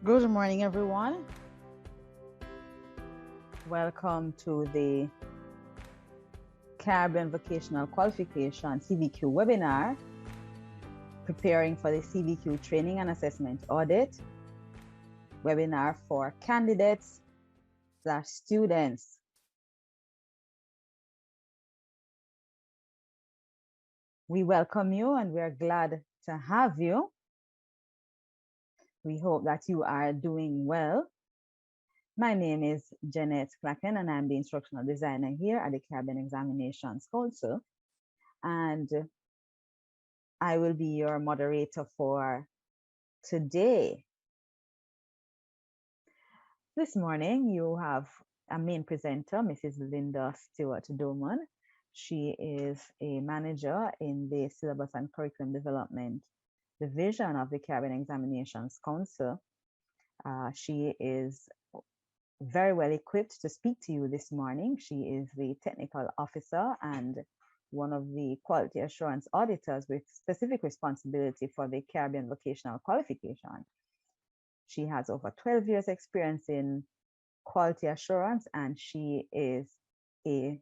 Good morning, everyone. Welcome to the Caribbean Vocational Qualification CVQ webinar, preparing for the CVQ Training and Assessment Audit webinar for candidates/students. We welcome you and we're glad to have you. We hope that you are doing well. My name is Jeanette Clacken and I'm the instructional designer here at the Caribbean Examinations Council. And I will be your moderator for today. This morning, you have a main presenter, Mrs. Linda Stewart-Doman. She is a manager in the Syllabus and Curriculum Development Division of the Caribbean Examinations Council. She is very well equipped to speak to you this morning. She is the technical officer and one of the quality assurance auditors with specific responsibility for the Caribbean vocational qualification. She has over 12 years experience in quality assurance, and she is a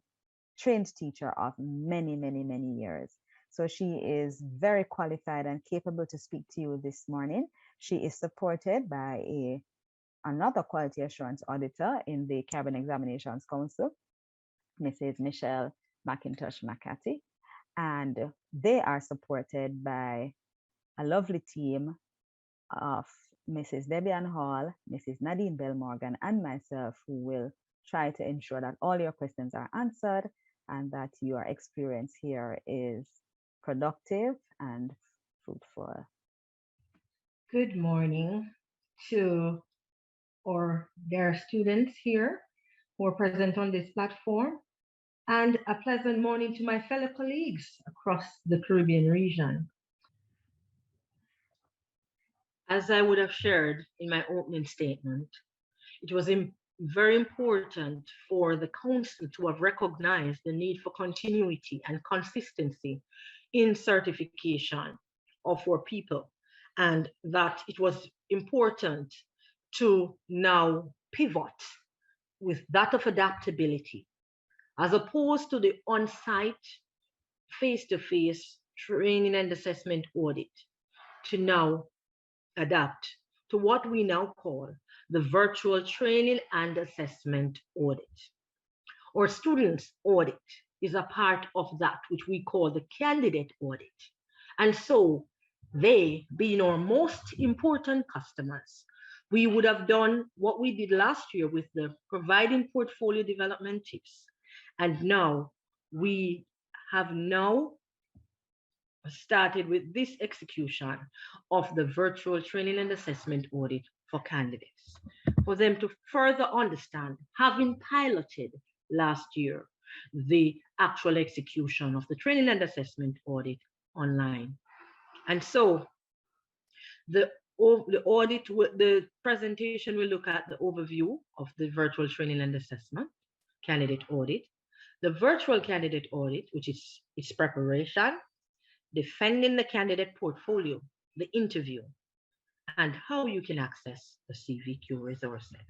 trained teacher of many, many, many years. So she is very qualified and capable to speak to you this morning. She is supported by another quality assurance auditor in the Caribbean Examinations Council, Mrs. Michelle McIntosh-McCarthy, and they are supported by a lovely team of Mrs. Debbie Ann Hall, Mrs. Nadine Bell Morgan, and myself, who will try to ensure that all your questions are answered and that your experience here is productive and fruitful. Good morning to our dear students here who are present on this platform, and a pleasant morning to my fellow colleagues across the Caribbean region. As I would have shared in my opening statement, it was very important for the Council to have recognized the need for continuity and consistency in certification of our people, and that it was important to now pivot with that of adaptability, as opposed to the on-site, face-to-face training and assessment audit, to now adapt to what we now call the virtual training and assessment audit. Our students' audit is a part of that which we call the candidate audit. And so they, being our most important customers, we would have done what we did last year with the providing portfolio development tips. And now we have started with this execution of the virtual training and assessment audit for candidates, for them to further understand, having piloted last year the actual execution of the training and assessment audit online. And so the presentation will look at the overview of the virtual training and assessment candidate audit, the virtual candidate audit, which is its preparation, defending the candidate portfolio, the interview, and how you can access the CVQ resources.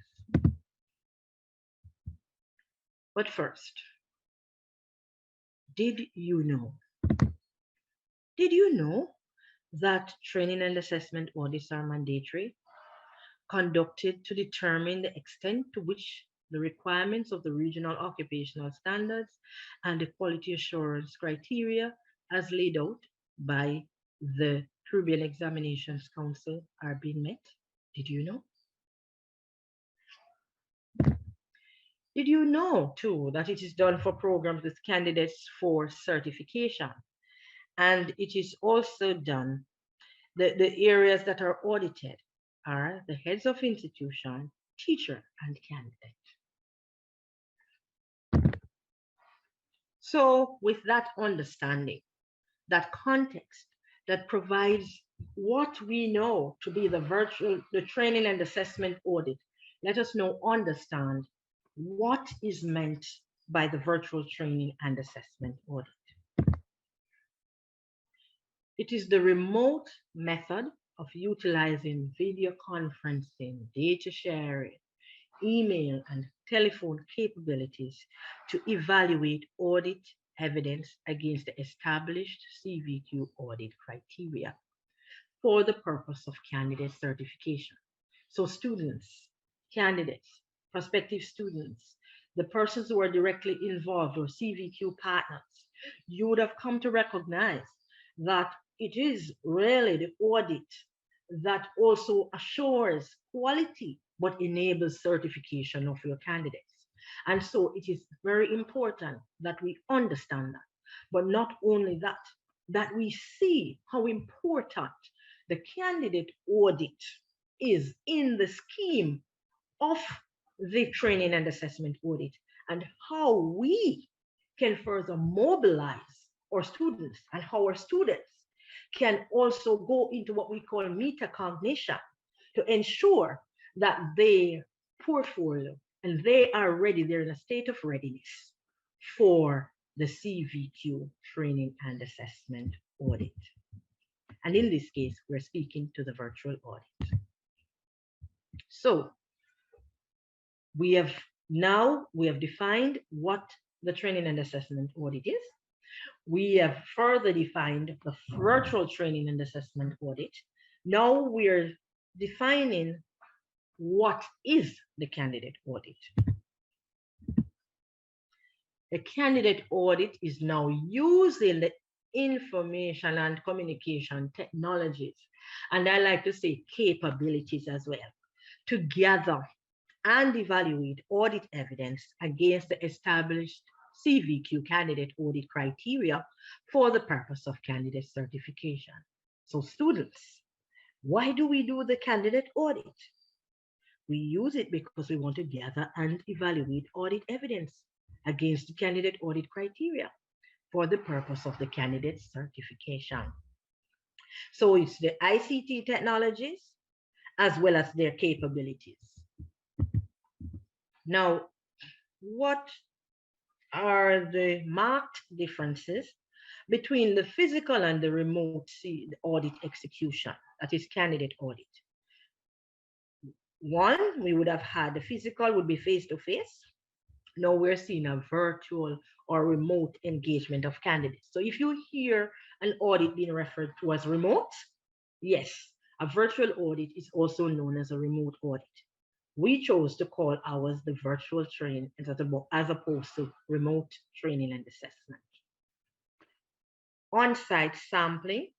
But first, did you know that training and assessment audits are mandatory, conducted to determine the extent to which the requirements of the regional occupational standards and the quality assurance criteria as laid out by the Caribbean Examinations Council are being met? Did you know? Did you know, too, that it is done for programs with candidates for certification? And it is also done, the areas that are audited are the heads of institution, teacher, and candidate. So with that understanding, that context that provides what we know to be the training and assessment audit, let us now understand what is meant by the virtual training and assessment audit. It is the remote method of utilizing video conferencing, data sharing, email, and telephone capabilities to evaluate audit evidence against the established CVQ audit criteria for the purpose of candidate certification. So, students, candidates, prospective students, the persons who are directly involved or CVQ partners, you would have come to recognize that it is really the audit that also assures quality but enables certification of your candidates. And so it is very important that we understand that. But not only that, that we see how important the candidate audit is in the scheme of the training and assessment audit and how we can further mobilize our students and how our students can also go into what we call metacognition to ensure that their portfolio and they are ready, they're in a state of readiness for the CVQ training and assessment audit. And in this case, we're speaking to the virtual audit. So we have defined what the training and assessment audit is. We have further defined the virtual training and assessment audit. Now we're defining what is the candidate audit. The candidate audit is now using the information and communication technologies, and I like to say capabilities as well, to gather and evaluate audit evidence against the established CVQ candidate audit criteria for the purpose of candidate certification. So students, why do we do the candidate audit? We use it because we want to gather and evaluate audit evidence against the candidate audit criteria for the purpose of the candidate certification. So it's the ICT technologies as well as their capabilities. Now, what are the marked differences between the physical and the remote audit execution, that is candidate audit? One, we would have had the physical would be face-to-face. Now we're seeing a virtual or remote engagement of candidates. So if you hear an audit being referred to as remote, yes, a virtual audit is also known as a remote audit. We chose to call ours the virtual training as opposed to remote training and assessment. On-site sampling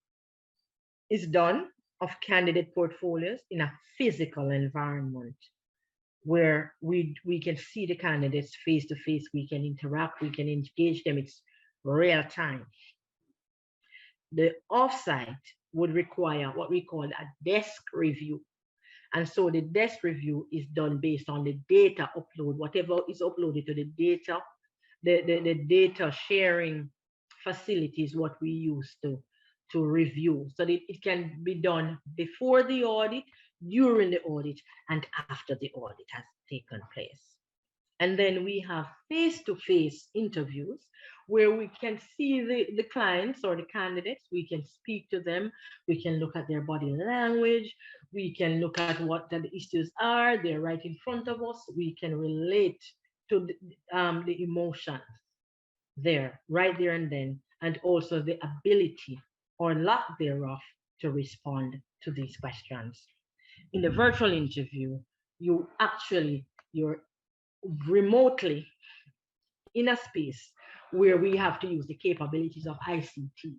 is done of candidate portfolios in a physical environment where we can see the candidates face to face, we can interact, we can engage them, it's real time. The offsite would require what we call a desk review. And so the desk review is done based on the data upload, whatever is uploaded to the data, the data sharing facilities, what we use to review. So that it can be done before the audit, during the audit, and after the audit has taken place. And then we have face-to-face interviews where we can see the clients or the candidates, we can speak to them, we can look at their body language, we can look at what the issues are, they're right in front of us, we can relate to the emotions there, right there and then, and also the ability or lack thereof to respond to these questions. In the virtual interview, you're remotely in a space where we have to use the capabilities of ICT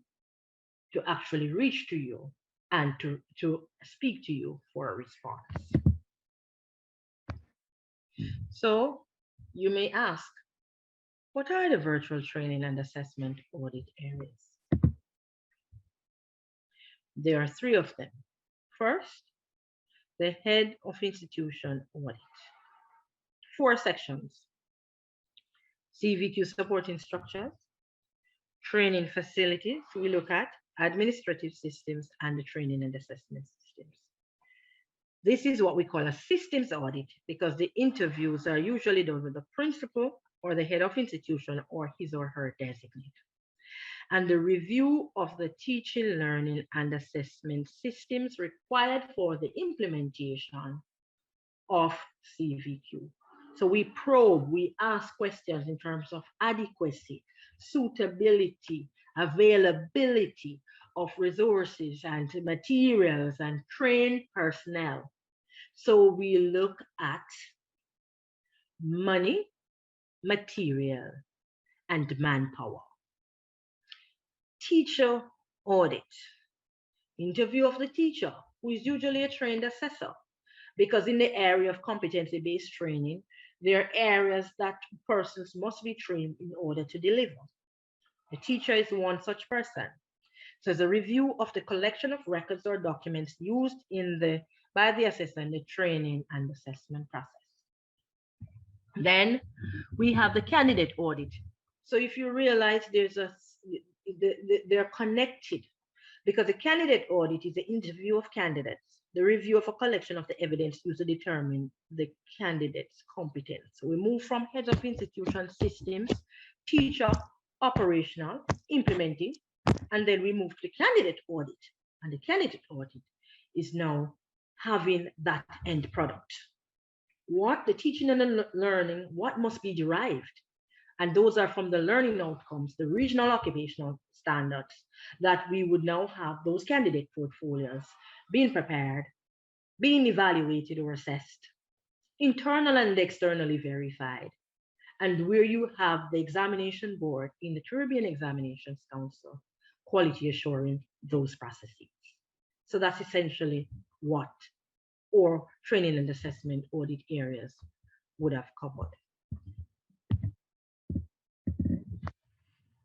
to actually reach to you and to speak to you for a response. So you may ask, what are the virtual training and assessment audit areas? There are three of them. First, the head of institution audit. 4 sections: CVQ supporting structures, training facilities, we look at administrative systems and the training and assessment systems. This is what we call a systems audit because the interviews are usually done with the principal or the head of institution or his or her designate. and the review of the teaching, learning, and assessment systems required for the implementation of CVQ. So we probe, we ask questions in terms of adequacy, suitability, availability of resources and materials and trained personnel. So we look at money, material, and manpower. Teacher audit. Interview of the teacher, who is usually a trained assessor, because in the area of competency-based training, there are areas that persons must be trained in order to deliver. The teacher is one such person. So it's a review of the collection of records or documents used by the assessor in the training and assessment process. Then we have the candidate audit. So if you realize they're connected, because the candidate audit is the interview of candidates, the review of a collection of the evidence used to determine the candidate's competence. So we move from heads of institution systems, teacher, operational, implementing, and then we move to the candidate audit. And the candidate audit is now having that end product. What the teaching and the learning, what must be derived? And those are from the learning outcomes, the regional occupational standards, that we would now have those candidate portfolios being prepared, being evaluated or assessed, internal and externally verified, and where you have the examination board in the Caribbean Examinations Council quality assuring those processes. So that's essentially what or training and assessment audit areas would have covered.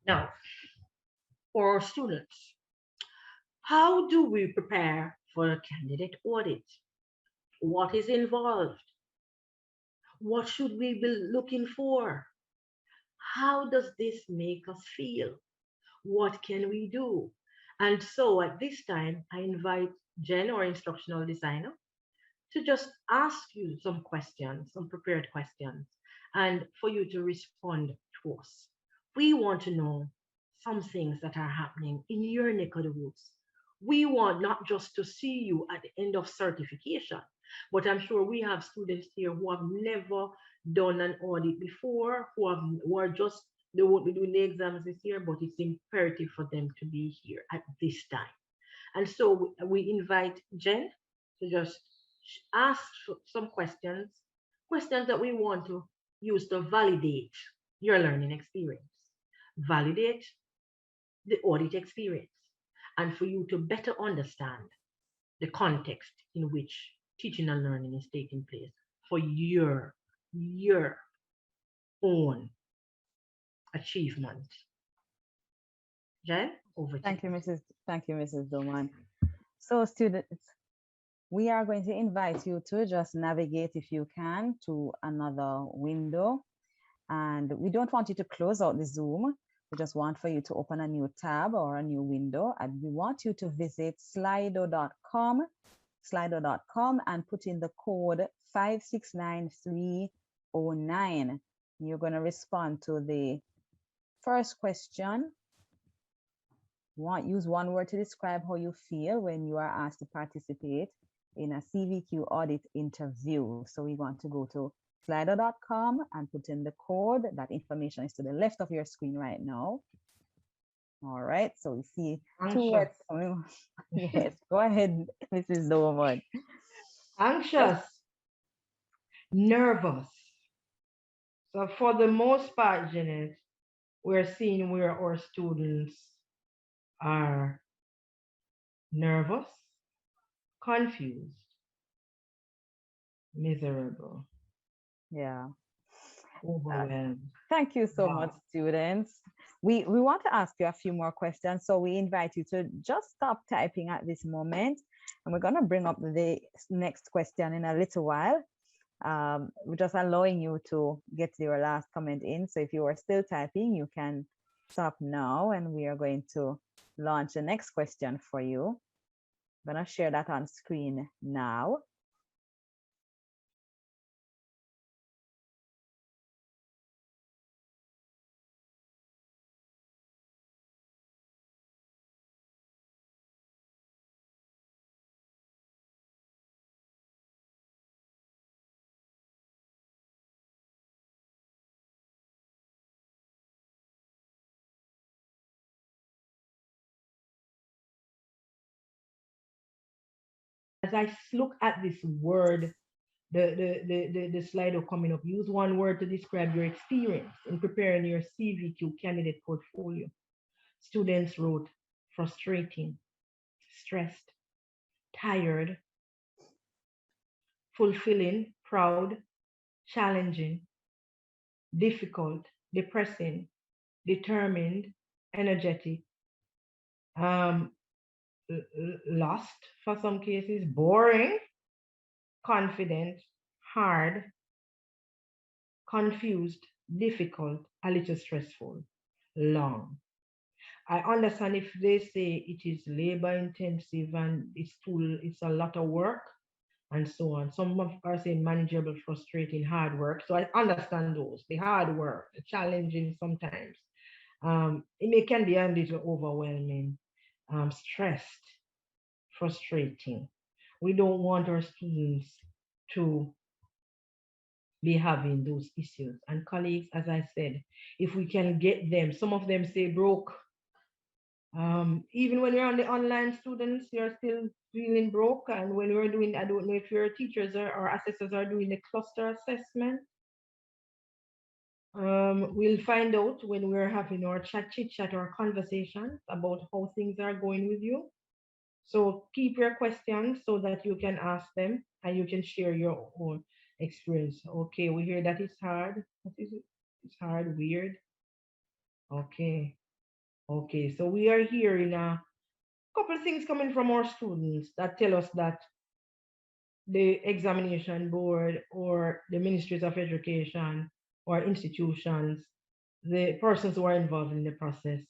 Now, for our students, how do we prepare for a candidate audit? What is involved? What should we be looking for? How does this make us feel? What can we do? And so at this time, I invite Jen, our instructional designer, to just ask you some questions, some prepared questions, and for you to respond to us. We want to know some things that are happening in your neck of the woods. We want not just to see you at the end of certification, but I'm sure we have students here who have never done an audit before, who are just, they won't be doing the exams this year, but it's imperative for them to be here at this time. And so we invite Jen to just ask some questions that we want to use to validate your learning experience, validate the audit experience, and for you to better understand the context in which teaching and learning is taking place for your own achievement. Jen, over to you. Thank you, Mrs. Doman. So students, we are going to invite you to just navigate, if you can, to another window. And we don't want you to close out the Zoom. We just want for you to open a new tab or a new window. And we want you to visit slido.com and put in the code 569309. You're going to respond to the first question. Use one word to describe how you feel when you are asked to participate in a CVQ audit interview. So we want to go to slido.com and put in the code. That information is to the left of your screen right now. All right, so we see two words coming. Yes, go ahead, Mrs. Doman. Anxious, nervous. So for the most part, Janet, we're seeing where our students are nervous, confused, miserable. Yeah. Overwhelmed. Thank you so much, students. We want to ask you a few more questions, so we invite you to just stop typing at this moment, and we're going to bring up the next question in a little while. We're just allowing you to get your last comment in, so if you are still typing, you can stop now, and we are going to launch the next question for you. I'm going to share that on screen now. as I look at this word, the slide coming up, use one word to describe your experience in preparing your CVQ candidate portfolio. Students wrote frustrating, stressed, tired, fulfilling, proud, challenging, difficult, depressing, determined, energetic, um, lost for some cases, boring, confident, hard, confused, difficult, a little stressful, long. I understand if they say it is labor intensive and it's a lot of work and so on. Some are saying manageable, frustrating, hard work. So I understand those, the hard work, the challenging sometimes. Can be a little overwhelming, stressed, frustrating. We don't want our students to be having those issues. And colleagues, as I said, if we can get them, some of them say broke. Even when you're on the online students, you're still feeling broke. And when we're doing, I don't know if your teachers or assessors are doing the cluster assessment. We'll find out when we're having our chit chat or conversations about how things are going with you. So keep your questions so that you can ask them and you can share your own experience. Okay, we hear that it's hard. What is it? It's hard, weird. Okay. Okay, so we are hearing a couple of things coming from our students that tell us that the examination board or the ministries of education or institutions, the persons who are involved in the process,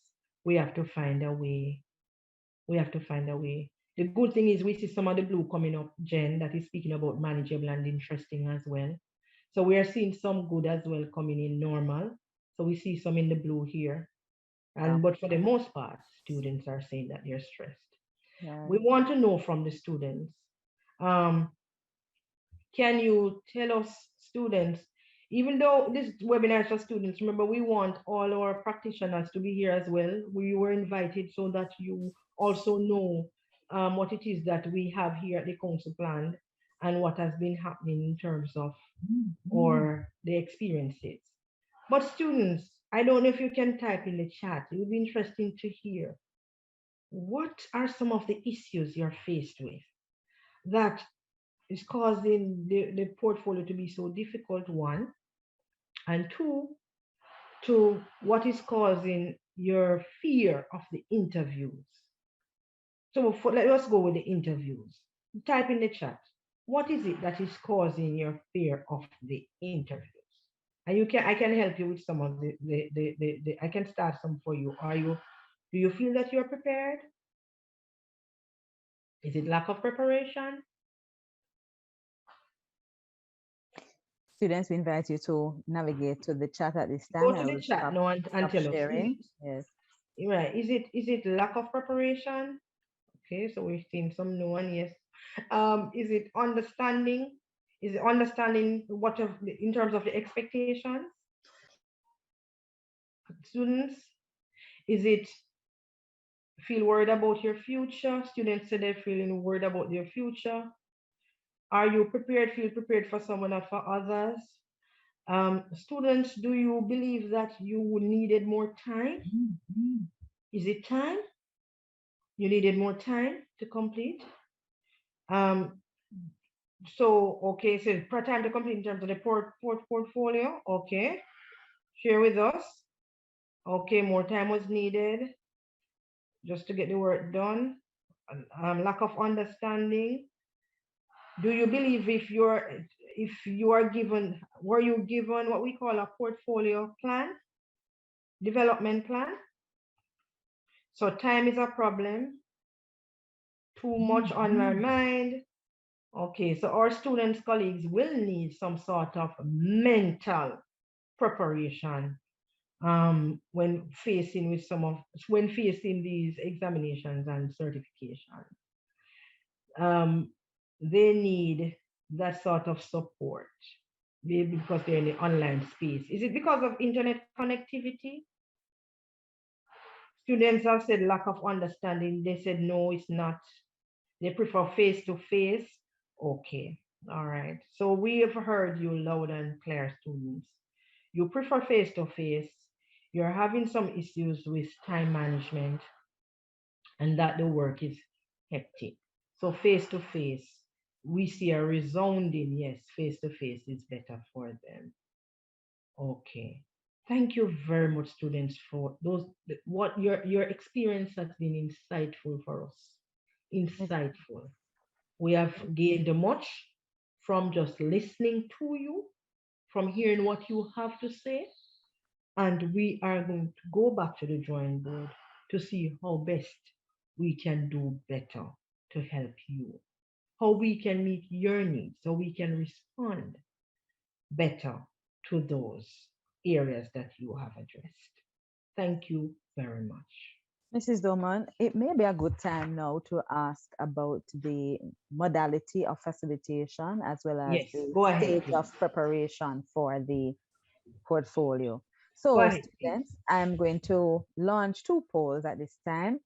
we have to find a way. We have to find a way. The good thing is we see some of the blue coming up, Jen, that is speaking about manageable and interesting as well. So we are seeing some good as well coming in normal. So we see some in the blue here. And but for the most part, students are saying that they're stressed. Yeah. We want to know from the students. Um, can you tell us, students, even though this webinar is for students, remember we want all our practitioners to be here as well. We were invited so that you also know what it is that we have here at the council plan and what has been happening in terms of or the experiences. But students, I don't know if you can type in the chat. It would be interesting to hear. What are some of the issues you're faced with that is causing the portfolio to be so difficult, one, and two, to what is causing your fear of the interviews. So let us go with the interviews. Type in the chat. What is it that is causing your fear of the interviews? And I can help you with some of the I can start some for you. Do you feel that you're prepared? Is it lack of preparation? Students, we invite you to navigate to the chat at this time. Go to the chat now and tell us. Sharing. Yes. Right. Is it lack of preparation? Okay, so we've seen some no and yes. Is it understanding? Is it understanding in terms of the expectations? Students, is it feel worried about your future? Students say they're feeling worried about their future. Are you prepared? Feel prepared for someone or for others? Students, do you believe that you needed more time? Is it time? You needed more time to complete? Okay, so per time to complete in terms of the portfolio. Okay, share with us. Okay, more time was needed just to get the work done. Lack of understanding. Do you believe if you are given, were you given what we call a portfolio plan, development plan? So time is a problem. Too much on my mind. Okay, so our students, colleagues will need some sort of mental preparation when facing these examinations and certifications. They need that sort of support, maybe because they're in the online space. Is it because of internet connectivity? Students have said lack of understanding. They said no, it's not. They prefer face-to-face? Okay. All right. So we have heard you loud and clear, students. You prefer face-to-face. You're having some issues with time management and that the work is hectic. So face-to-face, we see a resounding yes, face-to-face is better for them. Okay. Thank you very much, students, for those what your experience has been insightful for us. Miss- Insightful. We have gained much from just listening to you, from hearing what you have to say, and we are going to go back to the drawing board to see how best we can do better to help you, how we can meet your needs, so we can respond better to those areas that you have addressed. Thank you very much. Mrs. Doman, it may be a good time now to ask about the modality of facilitation as well as Yes, the go ahead, stage please. of preparation for the portfolio. Go So, ahead, please. students, I'm going to launch two polls at this time.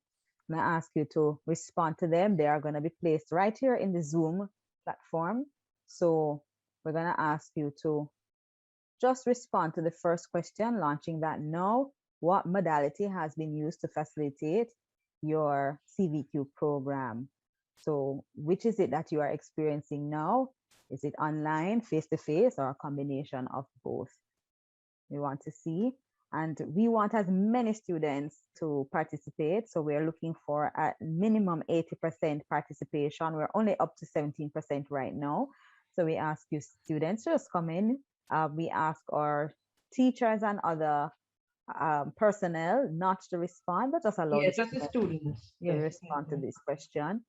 And I ask you to respond to them. They are going to be placed right here in the Zoom platform. So, we're going to ask you to just respond to the first question, launching that now. What modality has been used to facilitate your CVQ program? So, which is it that you are experiencing now? Is it online, face to face, or a combination of both? We want to see. And we want as many students to participate. So we're looking for a minimum 80% participation. We're only up to 17% right now. So we ask you students to just come in. We ask our teachers and other personnel not to respond, but just allow the Yes, that's the students students. to Yes. respond to Mhm. this question.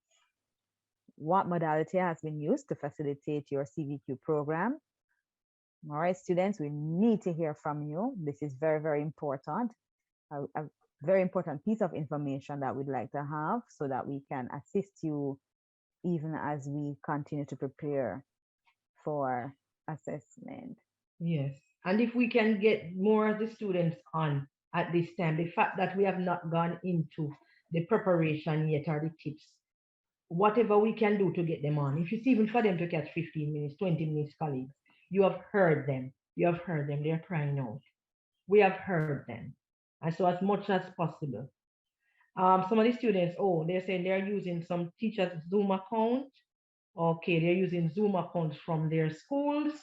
What modality has been used to facilitate your CVQ program? All right, students, we need to hear from you. This is very, very important. A very important piece of information that we'd like to have so that we can assist you even as we continue to prepare for assessment. Yes. And if we can get more of the students on at this time, the fact that we have not gone into the preparation yet or the tips, whatever we can do to get them on. If it's even for them to catch 15 minutes, 20 minutes, colleagues, you have heard them. You have heard them. They're crying out. We have heard them. And so as much as possible. Some of the students, oh, they're saying they're using some teachers' Zoom account. Okay, they're using Zoom accounts from their schools.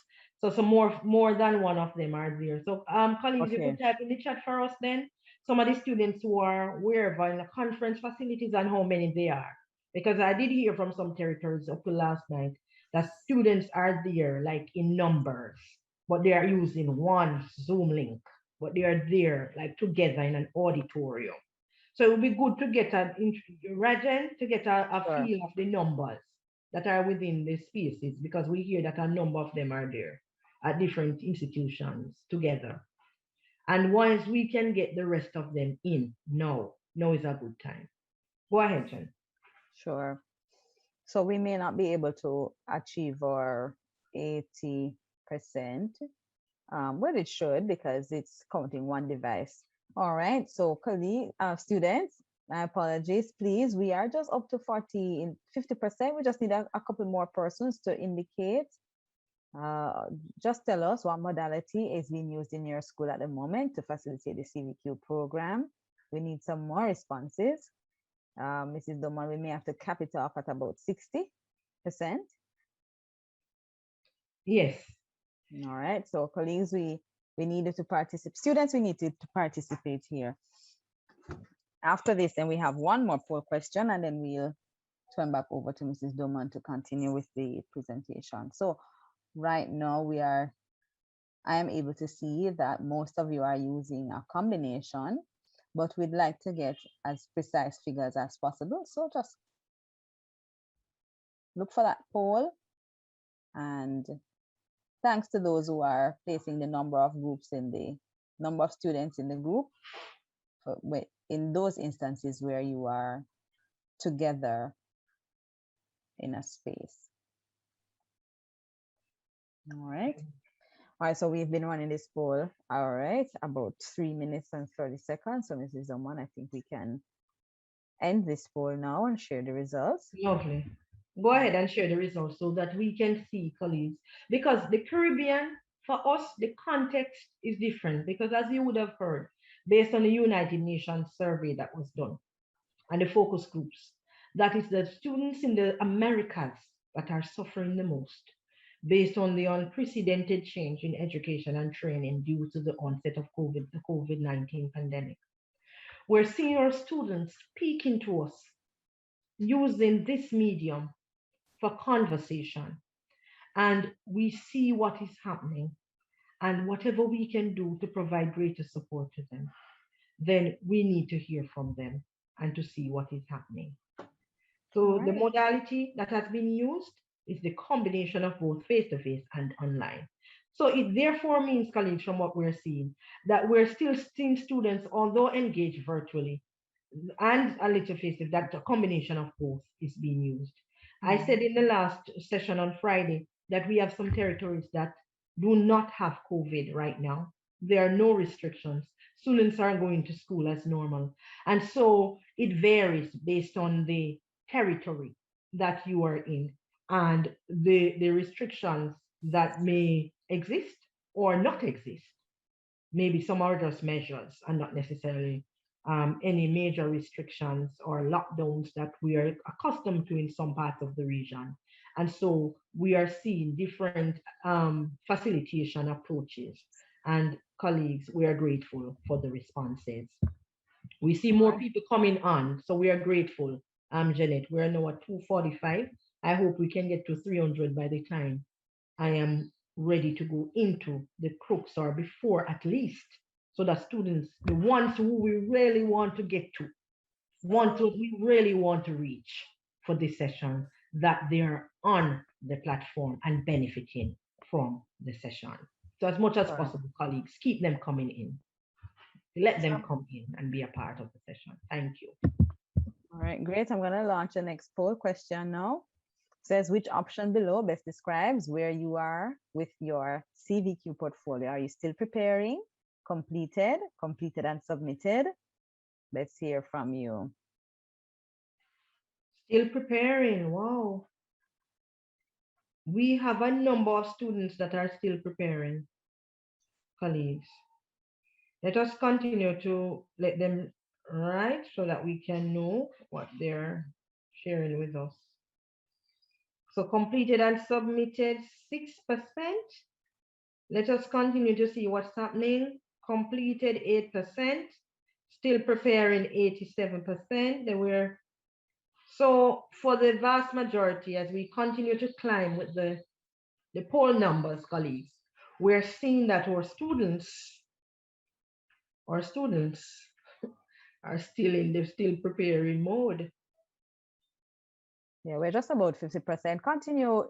So some more than one of them are there. So colleagues, you could Okay, type in the chat for us then. Some of the students who are wherever in the conference facilities and how many they are. Because I did hear from some territories up to last night that students are there like in numbers, but they are using one Zoom link, but they are there like together in an auditorium. So it would be good to get Rajan, to get a sure. feel of the numbers that are within the spaces because we hear that a number of them are there at different institutions together. And once we can get the rest of them in, now is a good time. Go ahead, Jen. Sure. So we may not be able to achieve our 80%, but it should because it's counting one device. All right. So, colleague, students, my apologies. Please, we are just up to 40 in 50%. We just need a couple more persons to indicate. Uh, just tell us what modality is being used in your school at the moment to facilitate the CVQ program. We need some more responses. Mrs. Doman, we may have to cap it off at about 60%. Yes. All right. So, colleagues, we needed to participate. Students, we needed to participate here. After this, then we have one more poll question, and then we'll turn back over to Mrs. Doman to continue with the presentation. So right now I am able to see that most of you are using a combination, but we'd like to get as precise figures as possible. So just look for that poll, and thanks to those who are placing the number of groups in the number of students in the group in those instances where you are together in a space. All right. All right, so we've been running this poll, all right, about 3 minutes and 30 seconds. So Mrs. Zaman, I think we can end this poll now and share the results. Lovely. Go ahead and share the results so that we can see, colleagues. Because the Caribbean, for us, the context is different. Because as you would have heard, based on the United Nations survey that was done and the focus groups, that is the students in the Americas that are suffering the most based on the unprecedented change in education and training due to the onset of the COVID-19 pandemic. We're seeing our students speaking to us using this medium for conversation, and we see what is happening, and whatever we can do to provide greater support to them, then we need to hear from them and to see what is happening. So the Right. modality that has been used is the combination of both face-to-face and online. So it therefore means, colleagues, from what we're seeing, that we're still seeing students, although engaged virtually and a little face-to-face, that a combination of both is being used. I said in the last session on Friday that we have some territories that do not have COVID right now. There are no restrictions. Students are going to school as normal. And so it varies based on the territory that you are in and the restrictions that may exist or not exist. Maybe some are just measures and not necessarily any major restrictions or lockdowns that we are accustomed to in some parts of the region. And so we are seeing different facilitation approaches. And colleagues, we are grateful for the responses. We see more people coming on, so we are grateful. Janet, we're now at 245. I hope we can get to 300 by the time I am ready to go into the crux or before at least, so that students, the ones who we really want to get to, we really want to reach for this session, that they are on the platform and benefiting from the session. So as much as possible, colleagues, keep them coming in. Let them come in and be a part of the session. Thank you. All right, great. I'm going to launch the next poll question now. It says, which option below best describes where you are with your CVQ portfolio? Are you still preparing, completed and submitted? Let's hear from you. Still preparing. Wow. We have a number of students that are still preparing, colleagues. Let us continue to let them write so that we can know what they're sharing with us. So completed and submitted 6%. Let us continue to see what's happening. Completed 8%, still preparing 87%. So for the vast majority, as we continue to climb with the poll numbers, colleagues, we're seeing that our students are still in the still preparing mode. Yeah, we're just about 50%. Continue,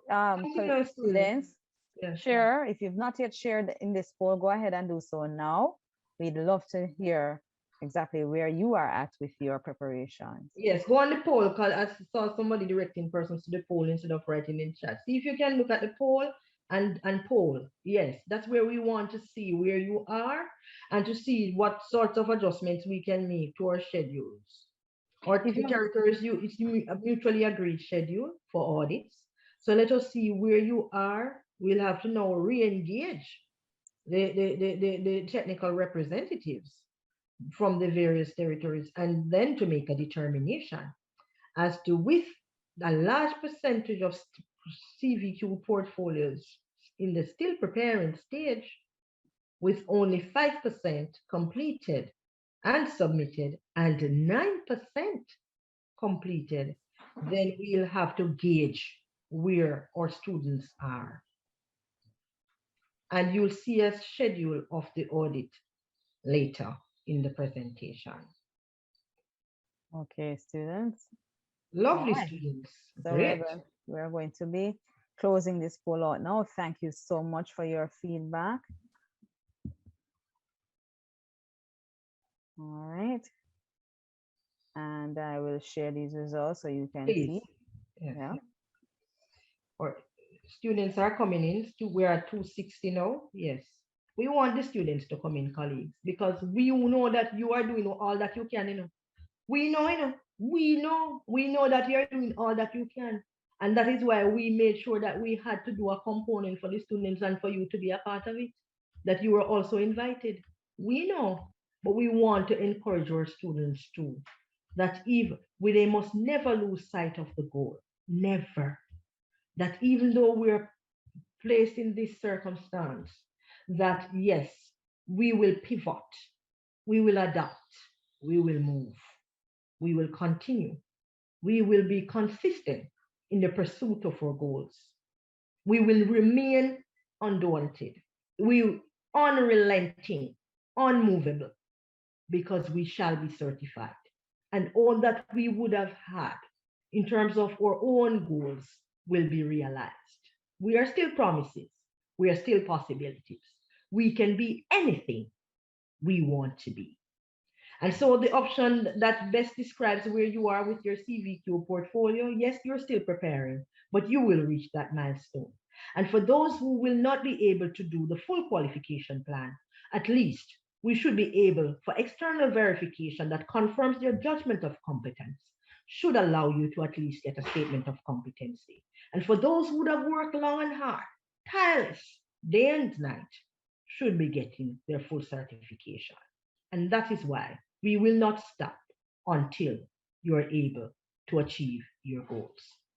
students. Yes. Share. If you've not yet shared in this poll, go ahead and do so now. We'd love to hear exactly where you are at with your preparations. Yes, go on the poll, because I saw somebody directing persons to the poll instead of writing in chat. See if you can look at the poll and poll. Yes, that's where we want to see where you are and to see what sorts of adjustments we can make to our schedules. Or if the territories, it's a mutually agreed schedule for audits. So let us see where you are. We'll have to now re-engage the technical representatives from the various territories, and then to make a determination as to, with a large percentage of CVQ portfolios in the still preparing stage, with only 5% completed and submitted and 9% completed, then we'll have to gauge where our students are. And you'll see a schedule of the audit later in the presentation. Okay, students. Lovely students. So great. We're going to be closing this poll out now. Thank you so much for your feedback. All right. And I will share these results so you can see. Yes. Yeah. Or students are coming in. We're at 260 now. Yes. We want the students to come in, colleagues, because we know that you are doing all that you can, We know, we know that you're doing all that you can. And that is why we made sure that we had to do a component for the students and for you to be a part of it, that you were also invited. We know, but we want to encourage our students too, that even they must never lose sight of the goal. Never. That even though we're placed in this circumstance, that yes, we will pivot, we will adapt, we will move, we will continue, we will be consistent in the pursuit of our goals. We will remain undaunted, we unrelenting, unmovable, because we shall be certified. And all that we would have had in terms of our own goals will be realized. We are still promises, we are still possibilities. We can be anything we want to be. And so the option that best describes where you are with your CVQ portfolio, yes, you're still preparing, but you will reach that milestone. And for those who will not be able to do the full qualification plan, at least we should be able for external verification that confirms your judgment of competence should allow you to at least get a statement of competency. And for those who would have worked long and hard, tireless, day and night, should be getting their full certification. And that is why we will not stop until you are able to achieve your goals.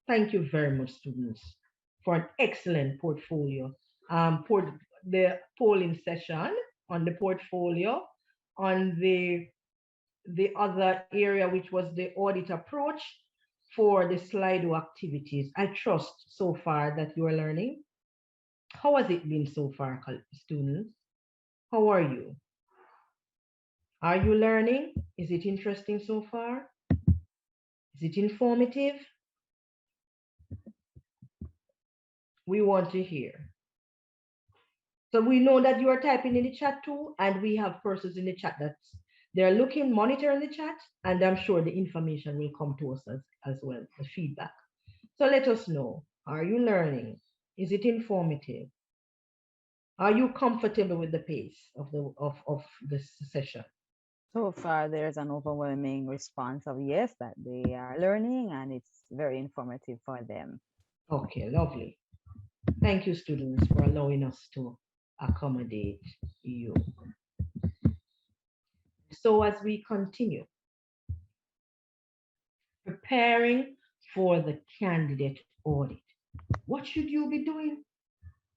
Thank you very much, students, for an excellent portfolio. For the polling session on the portfolio, on the other area, which was the audit approach for the Slido activities. I trust so far that you are learning. How has it been so far, students? How are you? Are you learning? Is it interesting so far? Is it informative? We want to hear. So we know that you are typing in the chat too, and we have persons in the chat that they're looking, monitoring the chat, and I'm sure the information will come to us as well, the feedback. So let us know. Are you learning? Is it informative? Are you comfortable with the pace of this session? So far, there's an overwhelming response of yes, that they are learning and it's very informative for them. Okay, lovely. Thank you, students, for allowing us to accommodate you. So as we continue, preparing for the candidate audit, what should you be doing?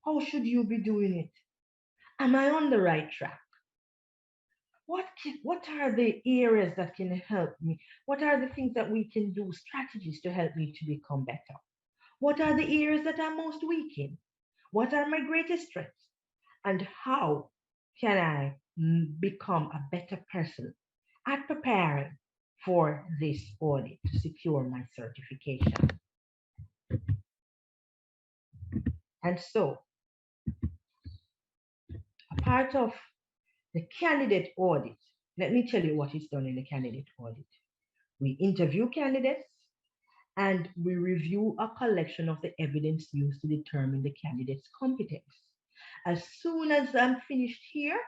How should you be doing it? Am I on the right track? What are the areas that can help me? What are the things that we can do, strategies to help me to become better? What are the areas that I'm most weak in? What are my greatest strengths? And how can I become a better person at preparing for this audit to secure my certification? And so, a part of the candidate audit, let me tell you what is done in the candidate audit. We interview candidates and we review a collection of the evidence used to determine the candidate's competence. As soon as I'm finished here,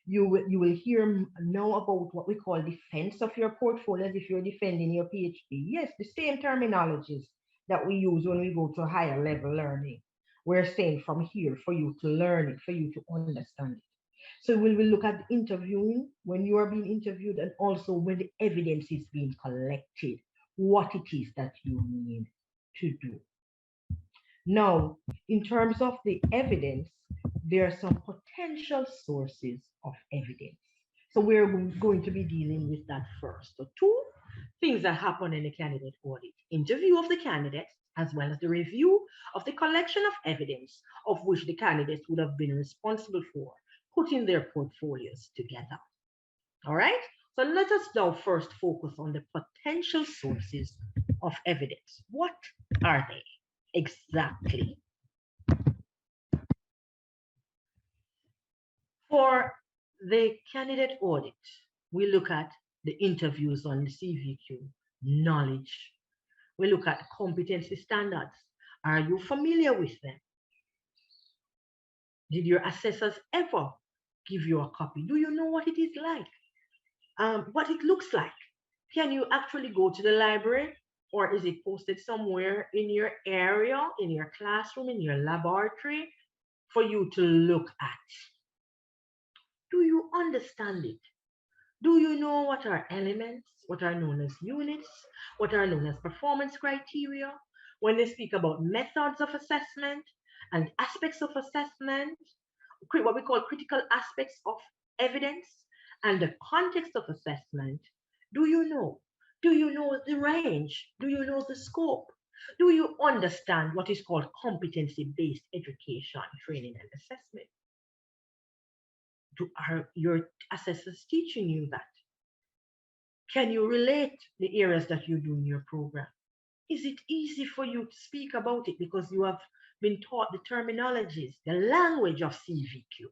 you will hear know about what we call defense of your portfolio as if you're defending your PhD. Yes, the same terminologies that we use when we go to higher level learning. We're saying from here for you to learn it, for you to understand it. So we will look at interviewing when you are being interviewed and also when the evidence is being collected, what it is that you need to do. Now, in terms of the evidence, there are some potential sources of evidence. So we're going to be dealing with that first. So two things that happen in the candidate audit: interview of the candidates, as well as the review of the collection of evidence of which the candidates would have been responsible for putting their portfolios together. All right? So let us now first focus on the potential sources of evidence. What are they exactly? For the candidate audit, we look at the interviews on the CVQ, knowledge. We look at competency standards. Are you familiar with them? Did your assessors ever give you a copy? Do you know what it is like? What it looks like? Can you actually go to the library, or is it posted somewhere in your area, in your classroom, in your laboratory for you to look at? Do you understand it? Do you know what are elements, what are known as units, what are known as performance criteria? When they speak about methods of assessment and aspects of assessment, what we call critical aspects of evidence and the context of assessment, do you know? Do you know the range? Do you know the scope? Do you understand what is called competency-based education, training, and assessment? Are your assessors teaching you that? Can you relate the areas that you do in your program? Is it easy for you to speak about it because you have been taught the terminologies, the language of CVQ?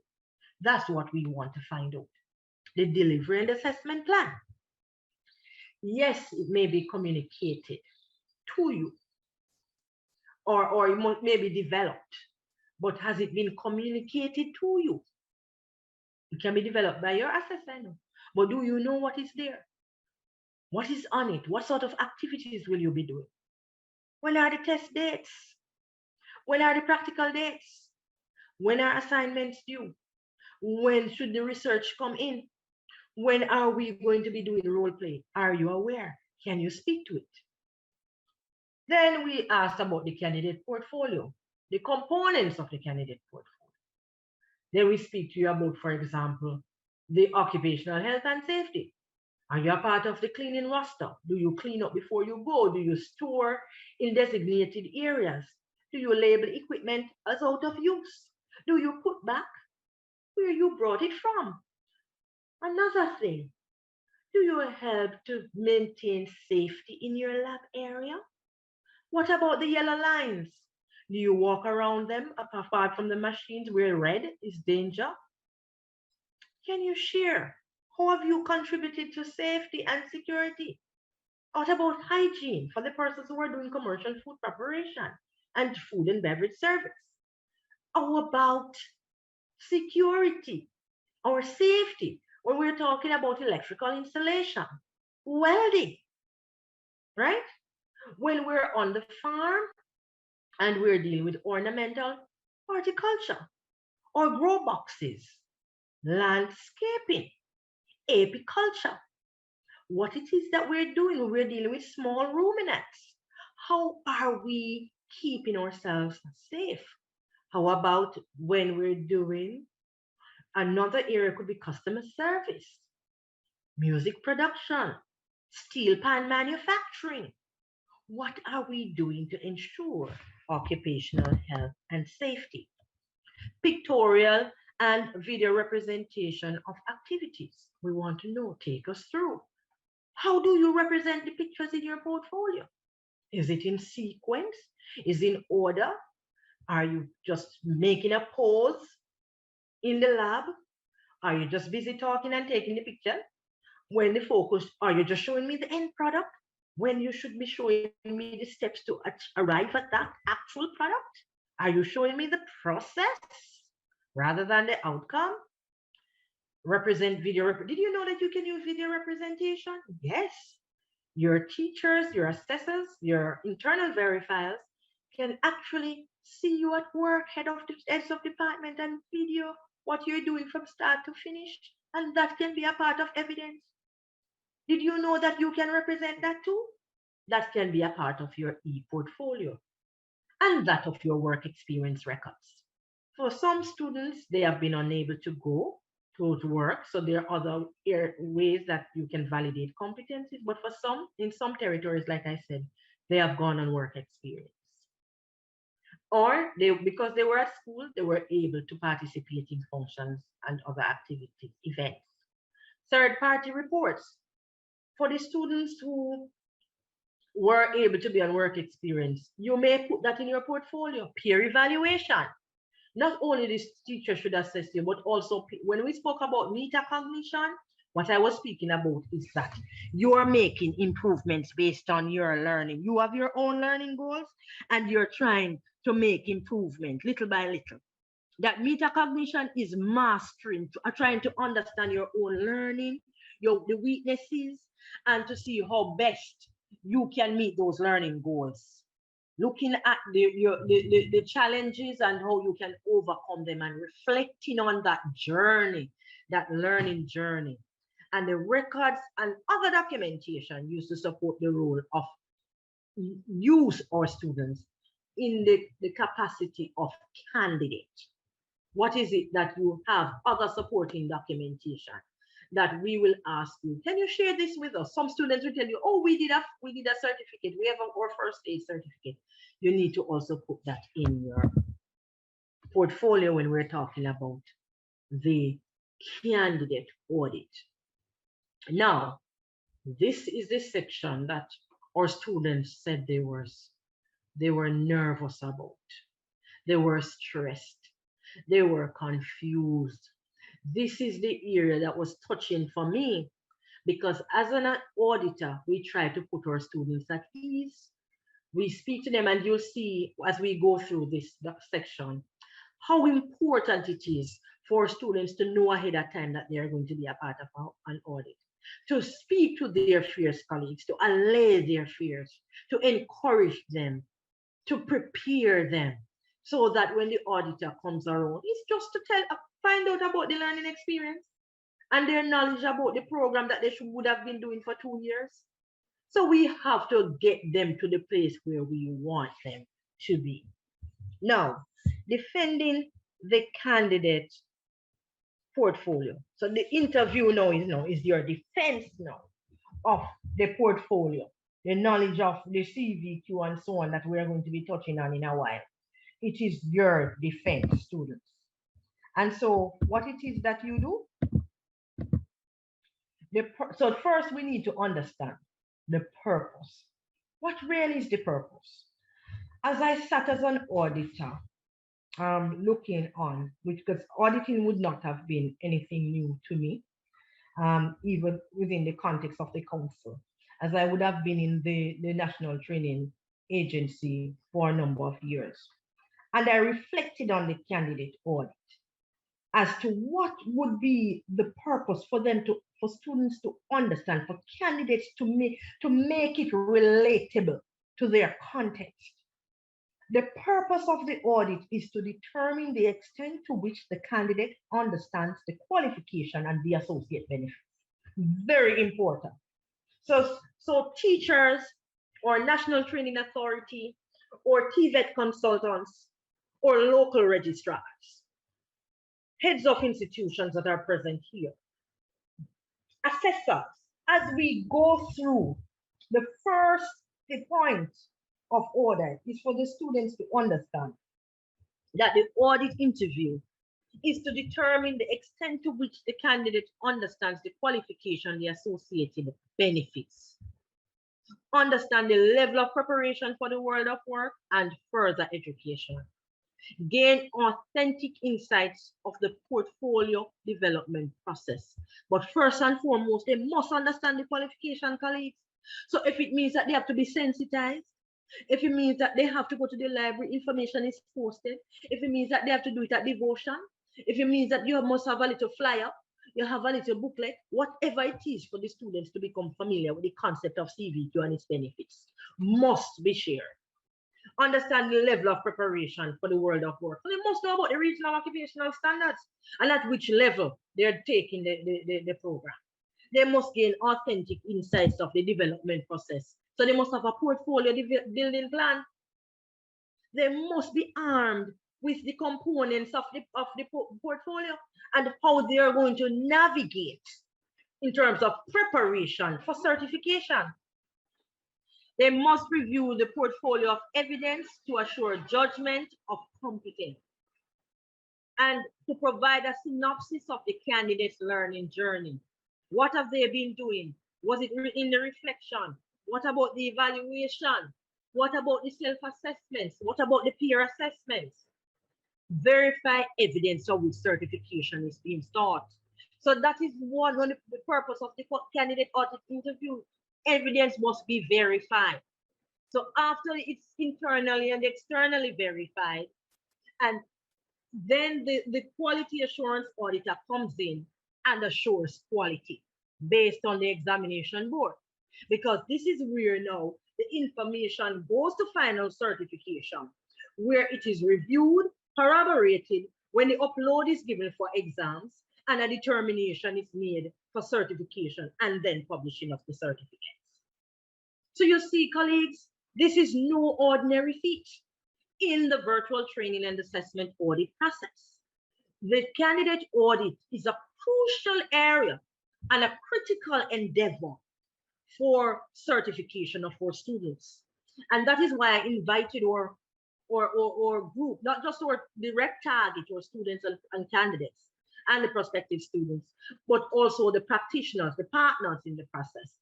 That's what we want to find out. The delivery and assessment plan. Yes, it may be communicated to you, or it may be developed, but has it been communicated to you? It can be developed by your assessor, but do you know what is there? What is on it? What sort of activities will you be doing? When are the test dates? When are the practical dates? When are assignments due? When should the research come in? When are we going to be doing role play? Are you aware? Can you speak to it? Then we asked about the candidate portfolio, the components of the candidate portfolio. Then we speak to you about, for example, the occupational health and safety. Are you a part of the cleaning roster? Do you clean up before you go? Do you store in designated areas? Do you label equipment as out of use? Do you put back where you brought it from? Another thing, do you help to maintain safety in your lab area? What about the yellow lines? Do you walk around them apart from the machines where red is danger? Can you share? How have you contributed to safety and security? What about hygiene for the persons who are doing commercial food preparation and food and beverage service? How about security or safety when we're talking about electrical installation, welding, right? When we're on the farm and we're dealing with ornamental horticulture or grow boxes, landscaping, apiculture, what it is that we're doing when we're dealing with small ruminants. How are we keeping ourselves safe? How about when we're doing another area could be customer service, music production, steel pan manufacturing. What are we doing to ensure occupational health and safety? Pictorial and video representation of activities. We want to know, take us through. How do you represent the pictures in your portfolio? Is it in sequence? Is it in order? Are you just making a pose in the lab? Are you just busy talking and taking the picture? When the focus, are you just showing me the end product? When you should be showing me the steps to arrive at that actual product? Are you showing me the process rather than the outcome? Represent video. Did you know that you can use video representation? Yes. Your teachers, your assessors, your internal verifiers can actually see you at work, heads of department, and video what you're doing from start to finish. And that can be a part of evidence. Did you know that you can represent that too? That can be a part of your e-portfolio and that of your work experience records. For some students, they have been unable to go to work, so there are other ways that you can validate competencies, but for some, in some territories, like I said, they have gone on work experience. Or because they were at school, they were able to participate in functions and other activities, events. Third-party reports. For the students who were able to be on work experience, you may put that in your portfolio. Peer evaluation. Not only this teacher should assess you, but also when we spoke about metacognition, what I was speaking about is that you are making improvements based on your learning. You have your own learning goals and you're trying to make improvement little by little. That metacognition is mastering, trying to understand your own learning, the weaknesses, and to see how best you can meet those learning goals. Looking at the challenges and how you can overcome them, and reflecting on that journey, that learning journey, and the records and other documentation used to support the role of use or students in the capacity of candidate. What is it that you have other supporting documentation that we will ask you? Can you share this with us? Some students will tell you, oh, we did a certificate. We have our first aid certificate. You need to also put that in your portfolio when we're talking about the candidate audit. Now, this is the section that our students said they were nervous about. They were stressed. They were confused. This is the area that was touching for me, because as an auditor, we try to put our students at ease. We speak to them, and you'll see as we go through this section how important it is for students to know ahead of time that they are going to be a part of an audit, to speak to their fierce colleagues, to allay their fears, to encourage them, to prepare them, so that when the auditor comes around, it's just to find out about the learning experience and their knowledge about the program that they would have been doing for 2 years. So we have to get them to the place where we want them to be. Now, defending the candidate portfolio. So the interview now is your defense now of the portfolio, the knowledge of the CVQ and so on that we are going to be touching on in a while. It is your defense, students. And so what it is that you do? So first we need to understand the purpose. What really is the purpose? As I sat as an auditor, looking on, because auditing would not have been anything new to me, even within the context of the council, as I would have been in the National Training Agency for a number of years. And I reflected on the candidate audit as to what would be the purpose for students to understand, for candidates to make it relatable to their context. The purpose of the audit is to determine the extent to which the candidate understands the qualification and the associate benefits. Very important. So teachers or National Training Authority or TVET consultants or local registrars, heads of institutions that are present here, assessors, as we go through the point of audit is for the students to understand that the audit interview is to determine the extent to which the candidate understands the qualification, the associated benefits, understand the level of preparation for the world of work and further education, gain authentic insights of the portfolio development process. But first and foremost, they must understand the qualification, colleagues. So if it means that they have to be sensitized, if it means that they have to go to the library, information is posted, if it means that they have to do it at devotion, if it means that you must have a little flyer, you have a little booklet, whatever it is for the students to become familiar with the concept of CVQ and its benefits must be shared. Understand the level of preparation for the world of work. And they must know about the regional occupational standards and at which level they're taking the program. They must gain authentic insights of the development process. So they must have a portfolio building plan. They must be armed with the components of the portfolio and how they are going to navigate in terms of preparation for certification. They must review the portfolio of evidence to assure judgment of competence and to provide a synopsis of the candidate's learning journey. What have they been doing? Was it in the reflection? What about the evaluation? What about the self-assessments? What about the peer assessments? Verify evidence of which certification is being sought. So that is one of the purpose of the candidate audit interview. Evidence must be verified. So after it's internally and externally verified, and then the quality assurance auditor comes in and assures quality. based on the examination board. Because this is where now the information goes to final certification, where it is reviewed, corroborated when the upload is given for exams, and a determination is made for certification and then publishing of the certificates. So you see, colleagues, this is no ordinary feat in the virtual training and assessment audit process. The candidate audit is a crucial area and a critical endeavor for certification of our students. And that is why I invited our group, not just our direct target, our students and candidates and the prospective students, but also the practitioners, the partners in the process,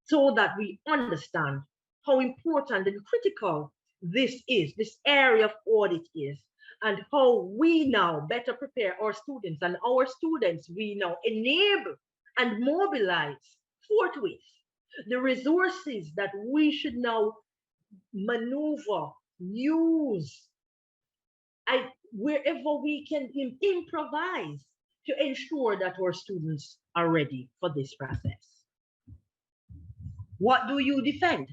so that we understand how important and critical this is, this area of audit is, and how we now better prepare our students, and our students we now enable and mobilize forthwith the resources that we should now maneuver, use, wherever we can improvise to ensure that our students are ready for this process. What do you defend?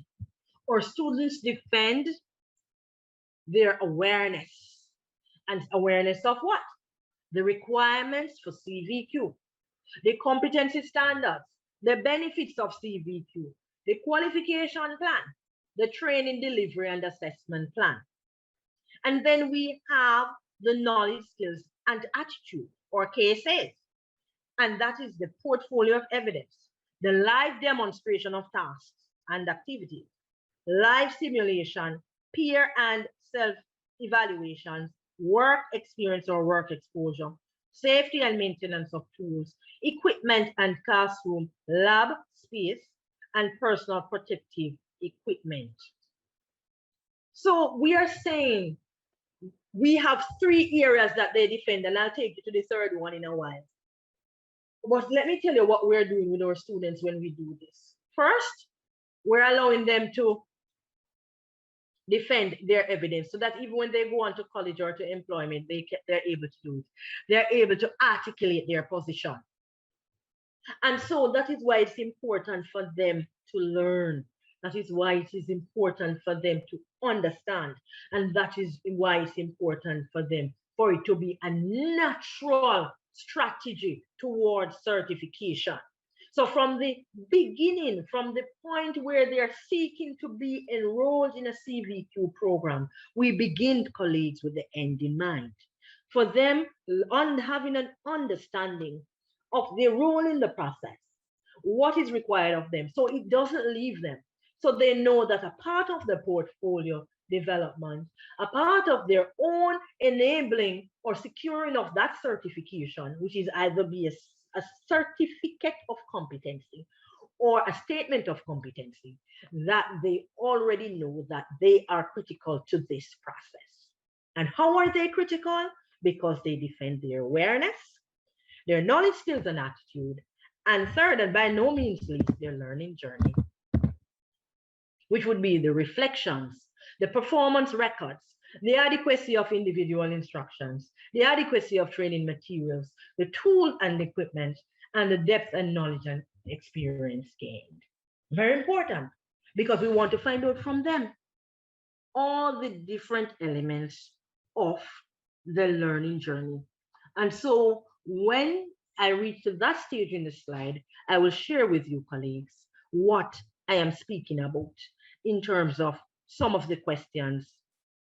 Our students defend their awareness. And awareness of what? The requirements for CVQ, the competency standards, the benefits of CVQ, the qualification plan, the training delivery and assessment plan. And then we have the knowledge, skills, and attitude, or cases. And that is the portfolio of evidence, the live demonstration of tasks and activities, live simulation, peer and self-evaluations, work experience or work exposure, safety and maintenance of tools, equipment and classroom, lab space, and personal protective equipment. So we are saying we have 3 areas that they defend, and I'll take you to the third one in a while. But let me tell you what we're doing with our students when we do this. First, we're allowing them to defend their evidence so that even when they go on to college or to employment, they're able to do it. They're able to articulate their position. And so that is why it's important for them to learn. That is why it is important for them to understand. And that is why it's important for them, for it to be a natural strategy towards certification. So from the beginning, from the point where they're seeking to be enrolled in a CVQ program, we begin, colleagues, with the end in mind. For them, having an understanding of their role in the process, what is required of them, so it doesn't leave them. So they know that a part of the portfolio development, a part of their own enabling or securing of that certification, which is either be a certificate of competency or a statement of competency, that they already know that they are critical to this process. And how are they critical? Because they defend their awareness, their knowledge, skills, and attitude, and third, and by no means least, their learning journey, which would be the reflections, the performance records, the adequacy of individual instructions, the adequacy of training materials, the tool and equipment, and the depth and knowledge and experience gained. Very important, because we want to find out from them all the different elements of the learning journey. And so when I reach to that stage in the slide, I will share with you, colleagues, what I am speaking about in terms of some of the questions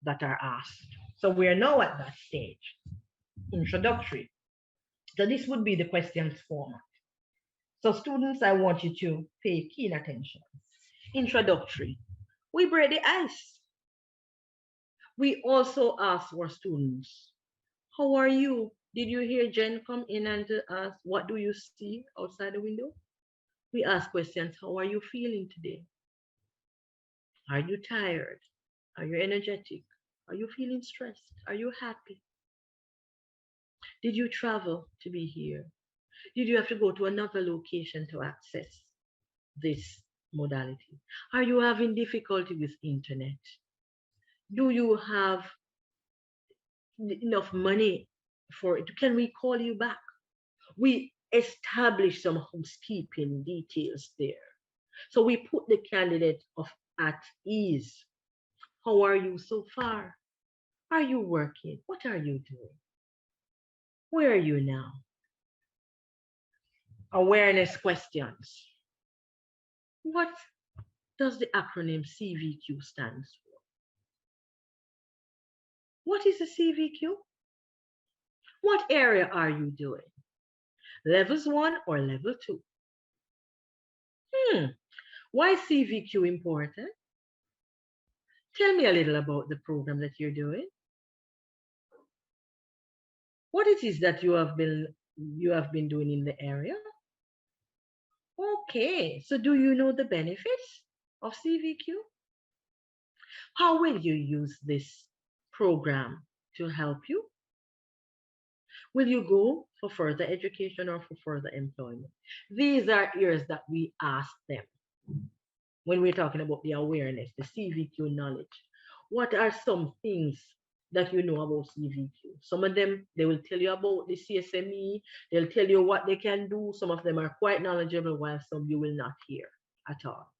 that are asked. So we are now at that stage, introductory. So this would be the questions format. So students, I want you to pay keen attention. Introductory. We break the ice. We also ask our students, how are you? Did you hear Jen come in and ask, what do you see outside the window? We ask questions, how are you feeling today? Are you tired? Are you energetic? Are you feeling stressed? Are you happy? Did you travel to be here? Did you have to go to another location to access this modality? Are you having difficulty with internet? Do you have enough money for it? Can we call you back? We establish some housekeeping details there. So we put the candidate at ease. How are you so far? Are you working? What are you doing? Where are you now? Awareness questions. What does the acronym CVQ stands for? What is a CVQ? What area are you doing? Levels 1 or level 2? Why is CVQ important? Tell me a little about the program that you're doing. What it is that you have been doing in the area? Okay, so do you know the benefits of CVQ? How will you use this program to help you? Will you go for further education or for further employment? These are areas that we ask them when we're talking about the awareness, the CVQ knowledge. What are some things that you know about CVQ? Some of them, they will tell you about the CSME, they'll tell you what they can do. Some of them are quite knowledgeable, while some you will not hear at all.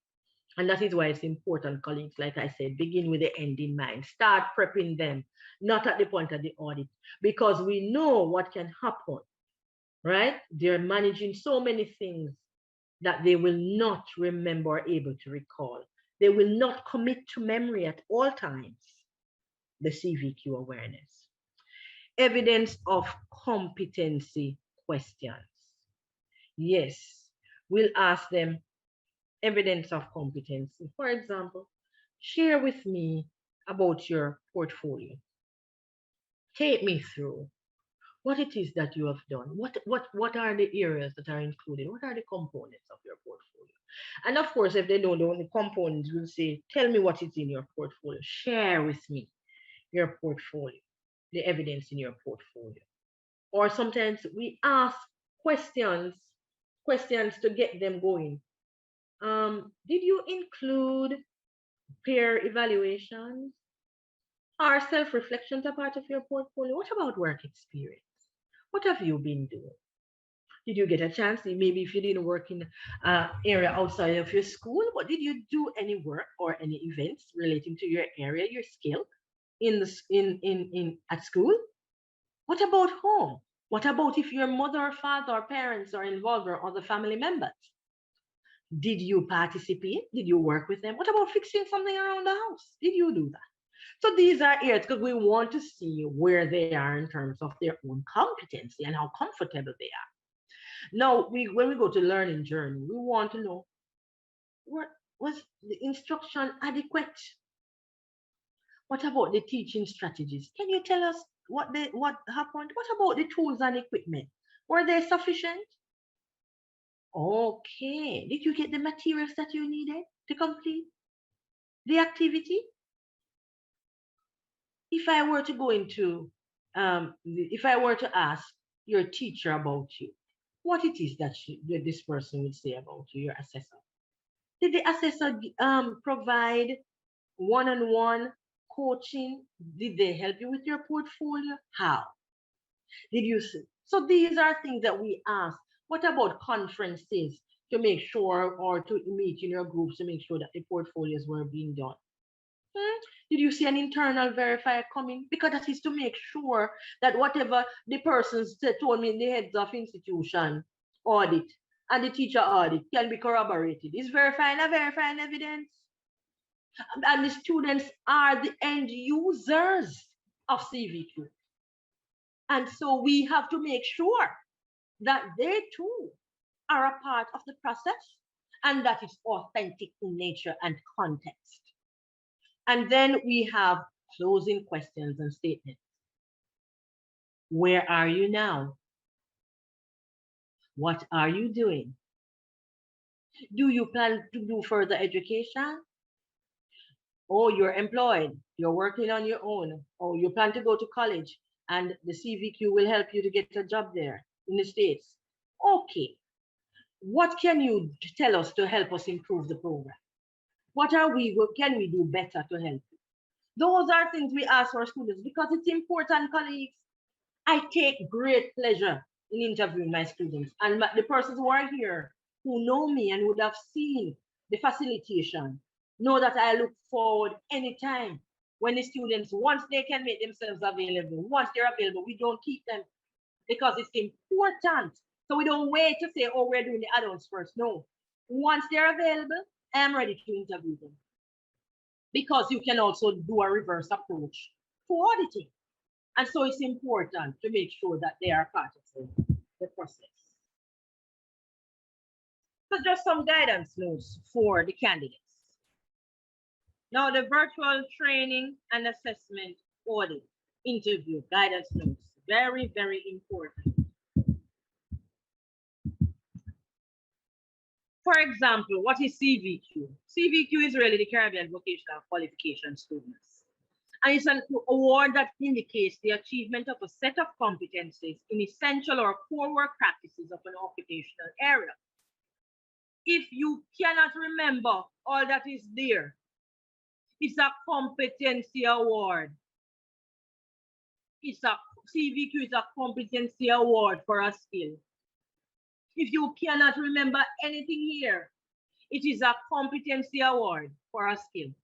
And that is why it's important, colleagues, like I said, begin with the end in mind. Start prepping them, not at the point of the audit, because we know what can happen, right? They're managing so many things that they will not remember or able to recall. They will not commit to memory at all times. The CVQ awareness. Evidence of competency questions. Yes, we'll ask them evidence of competency. For example, share with me about your portfolio. Take me through what it is that you have done. What are the areas that are included? What are the components of your portfolio? And of course, if they don't know the components, we'll say, tell me what is in your portfolio. Share with me your portfolio, the evidence in your portfolio. Or sometimes we ask questions to get them going. Did you include peer evaluations? Are self-reflections a part of your portfolio? What about work experience? What have you been doing? Did you get a chance? Maybe if you didn't work in an area outside of your school, but did you do any work or any events relating to your area, your skill at school? What about home? What about if your mother or father or parents are involved or other family members? Did you participate? Did you work with them? What about fixing something around the house? Did you do that? So these are areas because we want to see where they are in terms of their own competency and how comfortable they are. Now, when we go to learning journey, we want to know, what was the instruction adequate? What about the teaching strategies? Can you tell us what happened? What about the tools and equipment? Were they sufficient? Okay. Did you get the materials that you needed to complete the activity? If I were to go into, if I were to ask your teacher about you, what it is that this person would say about you, your assessor? Did the assessor provide one-on-one coaching? Did they help you with your portfolio? How? Did you see? So these are things that we ask. What about conferences to make sure, or to meet in your groups to make sure that the portfolios were being done? Did you see an internal verifier coming? Because that is to make sure that whatever the persons told me in the heads of institution audit and the teacher audit can be corroborated. Is verifying evidence. And the students are the end users of CVQ. And so we have to make sure that they too are a part of the process and that it's authentic in nature and context. And then we have closing questions and statements. Where are you now? What are you doing? Do you plan to do further education? Oh, you're employed, you're working on your own, or you plan to go to college and the CVQ will help you to get a job there in the States. Okay, what can you tell us to help us improve the program? What can we do better to help you? Those are things we ask our students because it's important, colleagues. I take great pleasure in interviewing my students. And the persons who are here, who know me and would have seen the facilitation, know that I look forward anytime when the students, once they can make themselves available, once they're available, we don't keep them because it's important. So we don't wait to say, oh, we're doing the adults first. No. Once they're available, I am ready to interview them. Because you can also do a reverse approach to auditing. And so it's important to make sure that they are part of the process. So just some guidance notes for the candidates. Now, the virtual training and assessment audit interview guidance notes, very, very important. For example, what is CVQ? CVQ is really the Caribbean Vocational Qualification Students. And it's an award that indicates the achievement of a set of competencies in essential or core work practices of an occupational area. If you cannot remember all that is there, it's a competency award. CVQ is a competency award for a skill. If you cannot remember anything here, it is a competency award for a skill.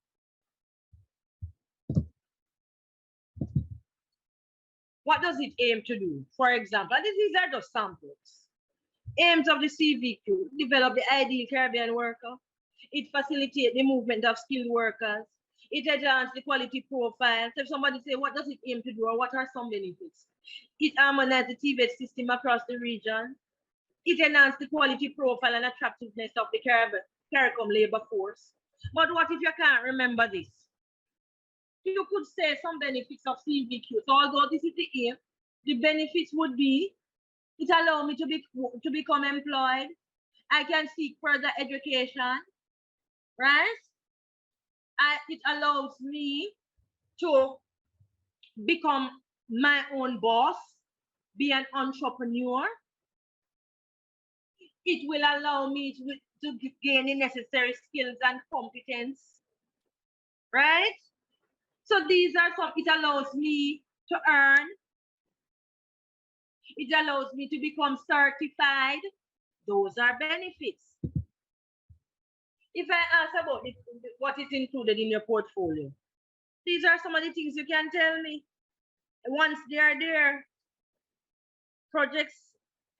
What does it aim to do? For example, these are just samples. Aims of the CVQ: develop the ideal Caribbean worker. It facilitates the movement of skilled workers. It enhances the quality profile. So if somebody say, what does it aim to do, or what are some benefits? It harmonizes the TVET system across the region. It enhances the quality profile and attractiveness of the CARICOM labor force. But what if you can't remember this? You could say some benefits of CVQ. So although this is the aim, the benefits would be, it allows me to become employed. I can seek further education, right? It allows me to become my own boss, be an entrepreneur. It will allow me to gain the necessary skills and competence, right? So these are some, it allows me to earn. It allows me to become certified. Those are benefits. If I ask about what is included in your portfolio, these are some of the things you can tell me. Once they are there, projects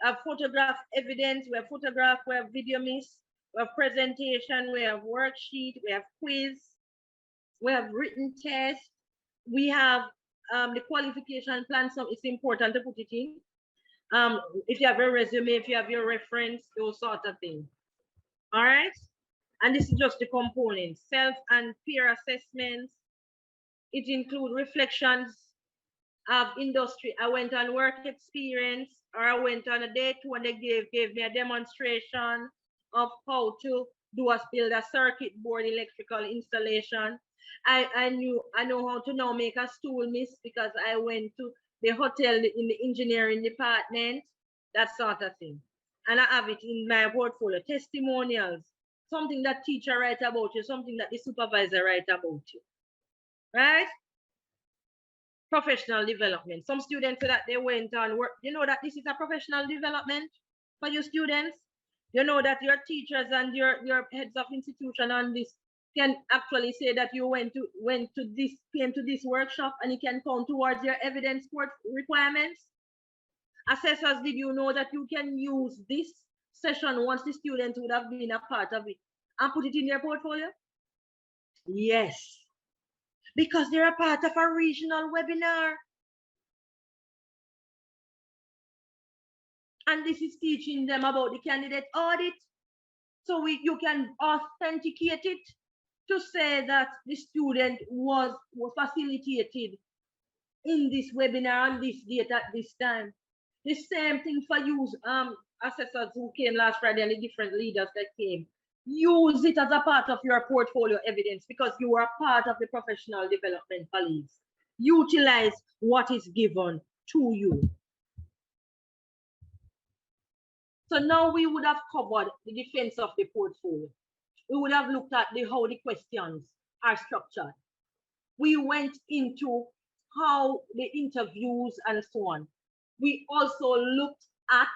have photograph evidence, we have photograph, we have video miss, we have presentation, we have worksheet, we have quiz, we have written test, we have the qualification plan. So it's important to put it in. If you have a resume, if you have your reference, those sort of things. All right. And this is just the components: self and peer assessments. It includes reflections of industry. I went on work experience, or I went on a day two and they gave me a demonstration of how to build a circuit board electrical installation. I know how to now make a stool miss because I went to the hotel in the engineering department, that sort of thing. And I have it in my portfolio. Testimonials, something that teacher write about you, something that the supervisor write about you, right? Professional development. Some students say that they went on work. You know that this is a professional development for your students. You know that your teachers and your heads of institution on this can actually say that you came to this workshop, and it can count towards your evidence requirements. Assessors, did you know that you can use this session once the students would have been a part of it and put it in their portfolio? Yes, because they're a part of a regional webinar. And this is teaching them about the candidate audit. So you can authenticate it to say that the student was facilitated in this webinar on this date at this time. The same thing for you, assessors who came last Friday and the different leaders that came. Use it as a part of your portfolio evidence because you are part of the professional development colleagues. Utilize what is given to you. So now we would have covered the defense of the portfolio. We would have looked at how the questions are structured. We went into how the interviews and so on. We also looked at,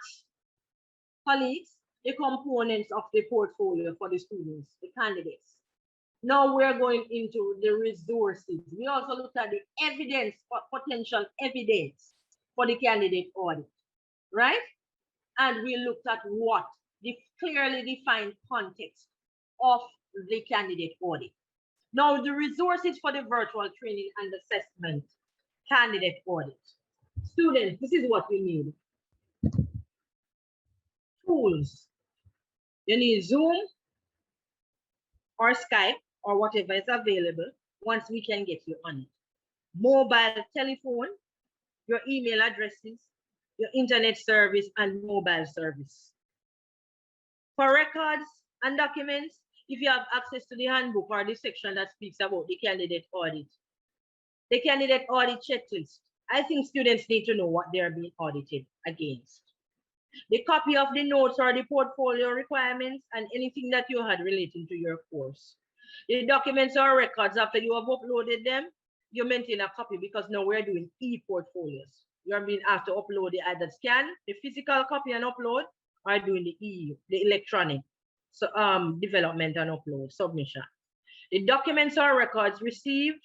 colleagues, the components of the portfolio for the students, the candidates. Now we're going into the resources. We also looked at the evidence, potential evidence for the candidate audit, right? And we looked at what? The clearly defined context of the candidate audit. Now the resources for the virtual training and assessment candidate audit. Students, this is what we need. Tools. You need Zoom or Skype or whatever is available once we can get you on it. Mobile telephone, your email addresses, your internet service, and mobile service. For records and documents, if you have access to the handbook or the section that speaks about the candidate audit checklist, I think students need to know what they are being audited against. The copy of the notes or the portfolio requirements and anything that you had relating to your course. The documents or records, after you have uploaded them, you maintain a copy because now we're doing e-portfolios. You're being asked to upload the either scan, the physical copy and upload, or doing the electronic development and upload, submission. The documents or records received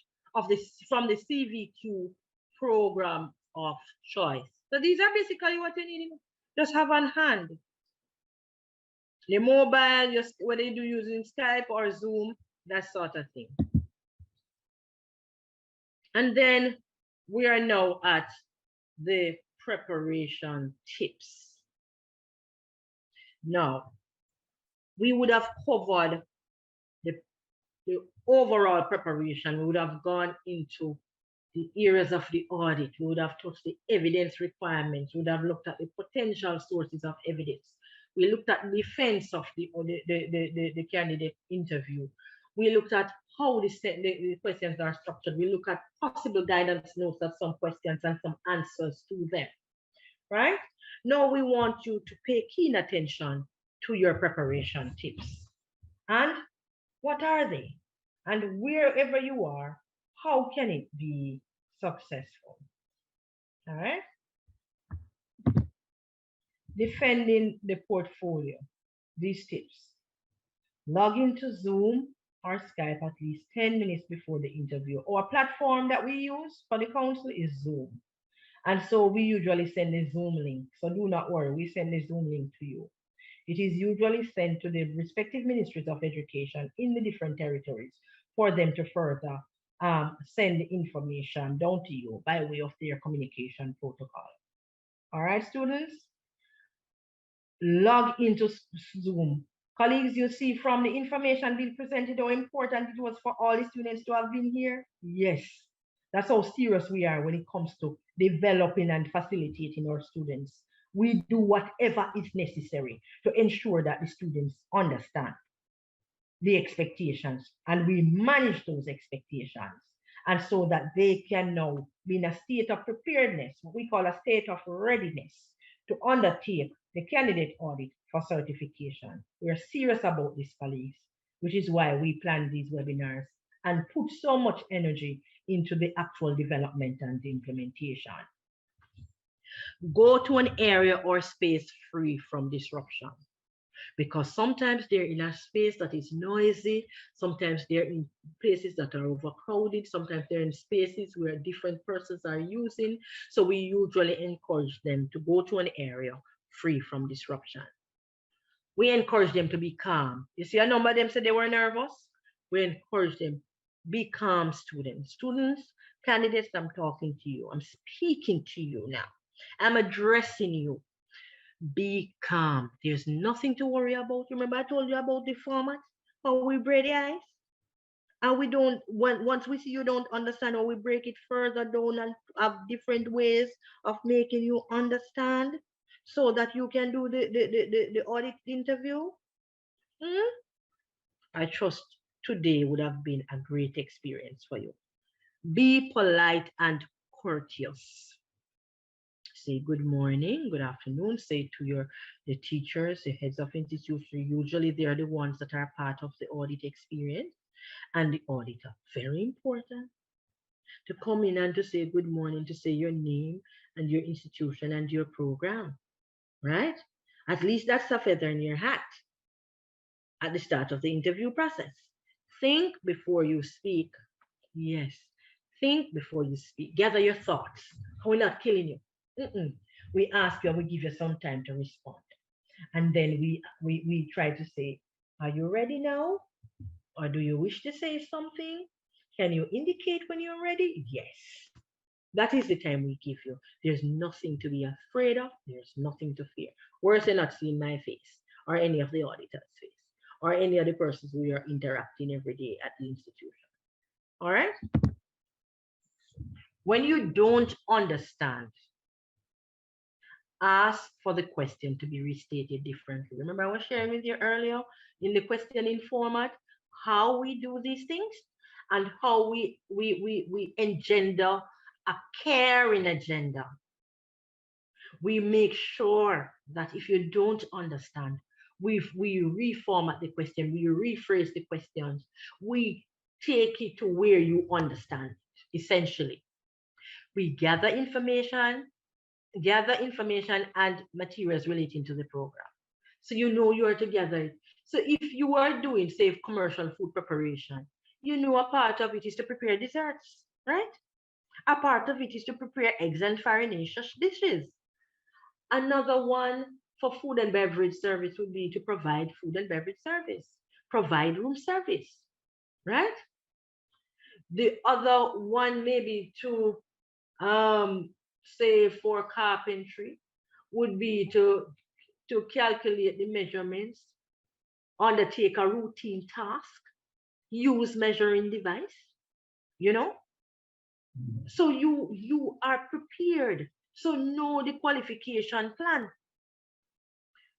from the CVQ program of choice. So these are basically what you need. Just have on hand. The mobile, whether you do using Skype or Zoom, that sort of thing. And then we are now at the preparation tips. Now, we would have covered the overall preparation. We would have gone into the areas of the audit. We would have touched the evidence requirements. We would have looked at the potential sources of evidence. We looked at the defense of the candidate interview. We looked at how the questions are structured. We look at possible guidance notes of some questions and some answers to them, right? Now we want you to pay keen attention to your preparation tips. And what are they? And wherever you are, how can it be successful? All right. Defending the portfolio. These tips. Log into Zoom or Skype at least 10 minutes before the interview. Our platform that we use for the council is Zoom. And so we usually send a Zoom link. So do not worry, we send a Zoom link to you. It is usually sent to the respective ministries of education in the different territories for them to further send the information down to you by way of their communication protocol. All right, students? Log into Zoom. Colleagues, you see from the information being presented how important it was for all the students to have been here? Yes. That's how serious we are when it comes to developing and facilitating our students. We do whatever is necessary to ensure that the students understand the expectations and we manage those expectations, and so that they can now be in a state of preparedness, what we call a state of readiness, to undertake the candidate audit for certification. We are serious about this, colleagues, which is why we plan these webinars and put so much energy into the actual development and the implementation. Go to an area or space free from disruption, because sometimes they're in a space that is noisy, sometimes they're in places that are overcrowded, sometimes they're in spaces where different persons are using. So we usually encourage them to go to an area free from disruption. We encourage them to be calm. You see, a number of them said they were nervous. We encourage them, be calm, students. Students, candidates, I'm talking to you. I'm speaking to you now. I'm addressing you. Be calm. There's nothing to worry about. Remember I told you about the format? How we break the ice? And we don't, once we see you don't understand, how we break it further down and have different ways of making you understand so that you can do the audit interview. I trust today would have been a great experience for you. Be polite and courteous. Say good morning, good afternoon, say to the teachers, the heads of institutions. Usually they are the ones that are part of the audit experience, and the auditor. Very important to come in and to say good morning, to say your name and your institution and your program. right? At least that's a feather in your hat at the start of the interview process. Think before you speak. Yes. Think before you speak. Gather your thoughts. We're not killing you. Mm-mm. We ask you and we give you some time to respond. And then we try to say, are you ready now? Or do you wish to say something? Can you indicate when you're ready? Yes. That is the time we give you. There's nothing to be afraid of. There's nothing to fear. Worse than not seeing my face or any of the auditor's face or any of the persons we are interacting every day at the institution. All right? When you don't understand, ask for the question to be restated differently. Remember, I was sharing with you earlier in the questioning format how we do these things and how we engender a caring agenda. We make sure that if you don't understand, we reformat the question, we rephrase the questions, we take it to where you understand, essentially. We gather information and materials relating to the program. So you know you are together. So if you are doing, say, commercial food preparation, you know a part of it is to prepare desserts, right? A part of it is to prepare eggs and farinaceous dishes. Another one for food and beverage service would be to provide food and beverage service, provide room service, right? The other one maybe to say for carpentry would be to calculate the measurements, undertake a routine task, use measuring device, you know. So you are prepared. So know the qualification plan.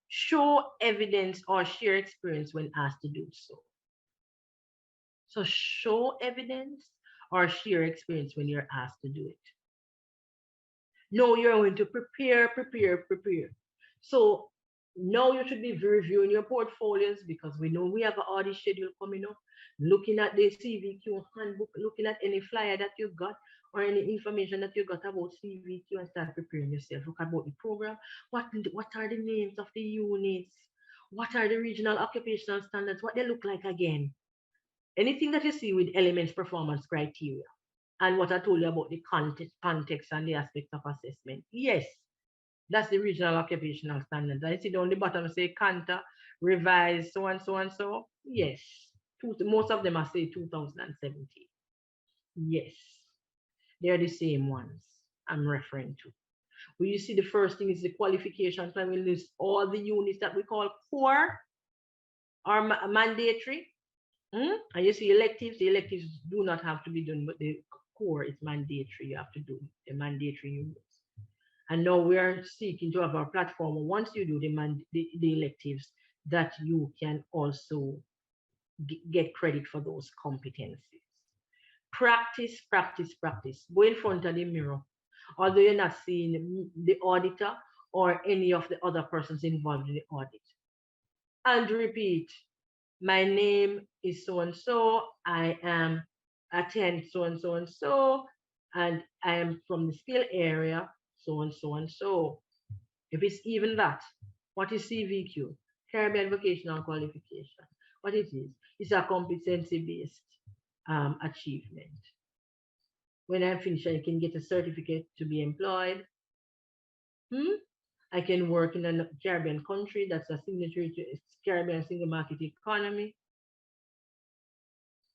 Show evidence or share experience when asked to do so. So show evidence or share experience when you're asked to do it. No, you're going to prepare. So now you should be reviewing your portfolios because we know we have an audit schedule coming up. Looking at the CVQ handbook, looking at any flyer that you got or any information that you got about CVQ and start preparing yourself. Look about the program. What are the names of the units? What are the regional occupational standards? What they look like again? Anything that you see with elements performance criteria and what I told you about the context and the aspects of assessment. Yes, that's the regional occupational standards. I see down the bottom say CANTA, revised, so and so and so. Yes, most of them are say 2017. Yes, they're the same ones I'm referring to. Well, you see the first thing is the qualification plan. We list all the units that we call core or mandatory. And you see electives, the electives do not have to be done, but the core is mandatory. You have to do the mandatory units. And now we are seeking to have our platform. Once you do the electives, that you can also get credit for those competencies. Practice, practice, practice. Go in front of the mirror. Although you're not seeing the auditor or any of the other persons involved in the audit. And repeat, my name is so and so. I am attend so and so and so, and I am from the skill area so and so and so. If it's even that, what is CVQ? Caribbean Vocational Qualification. What it is? It's a competency-based achievement. When I finish, I can get a certificate to be employed. I can work in a Caribbean country that's a signatory to Caribbean Single Market Economy.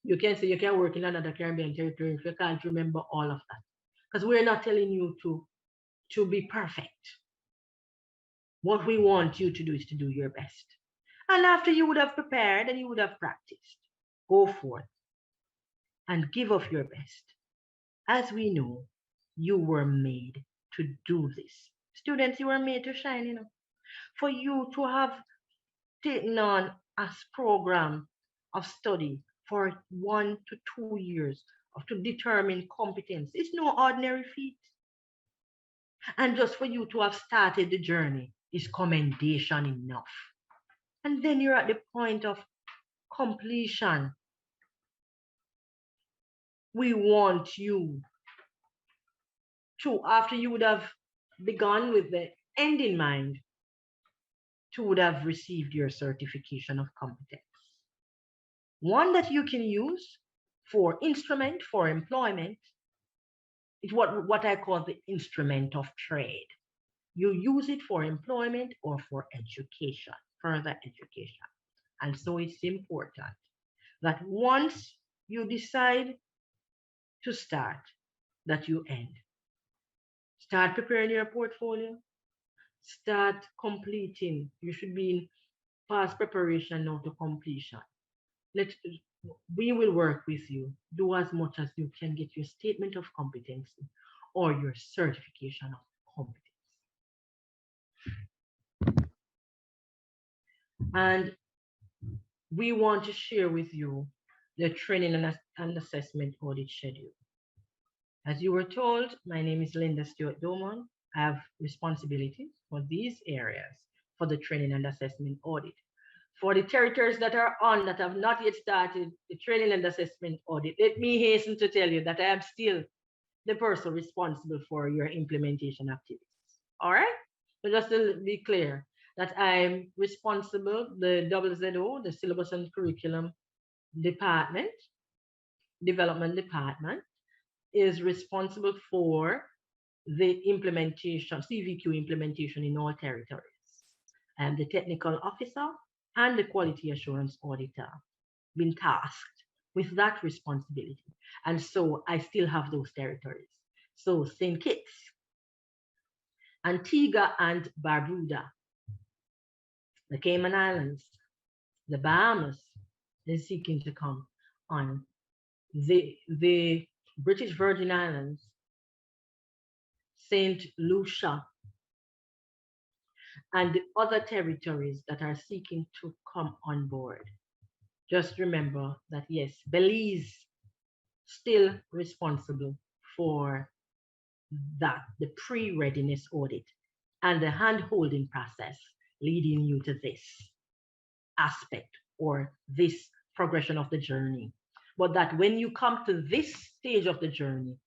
You can say you can work in another Caribbean territory if you can't remember all of that. Because we're not telling you to be perfect. What we want you to do is to do your best. And after you would have prepared and you would have practiced, go forth and give of your best. As we know, you were made to do this. Students, you were made to shine, For you to have taken on a program of study for 1 to 2 years to determine competence. It's no ordinary feat. And just for you to have started the journey is commendation enough. And then you're at the point of completion. We want you to, after you would have begun with the end in mind, would have received your certification of competence. One that you can use for instrument, for employment, is what I call the instrument of trade. You use it for employment or for education, further education. And so it's important that once you decide to start, that you end. Start preparing your portfolio, start completing. You should be in past preparation now to completion. Let We will work with you. Do as much as you can get your statement of competency or your certification of competence. And we want to share with you the training and assessment audit schedule. As you were told, my name is Linda Stewart Domon. I have responsibilities for these areas for the training and assessment audit. For the territories that are on that have not yet started the training and assessment audit, let me hasten to tell you that I am still the person responsible for your implementation activities. All right? So just to be clear, that I'm responsible, the ZZO, the Syllabus and Curriculum Department, Development Department, is responsible for the implementation, CVQ implementation in all territories. I'm the technical officer and the quality assurance auditor, been tasked with that responsibility. And so I still have those territories. So St. Kitts, Antigua and Barbuda, the Cayman Islands, the Bahamas is seeking to come on, the British Virgin Islands, St. Lucia, and the other territories that are seeking to come on board. Just remember that, yes, Belize still responsible for that, the pre-readiness audit and the hand-holding process leading you to this aspect or this progression of the journey. But that when you come to this stage of the journey,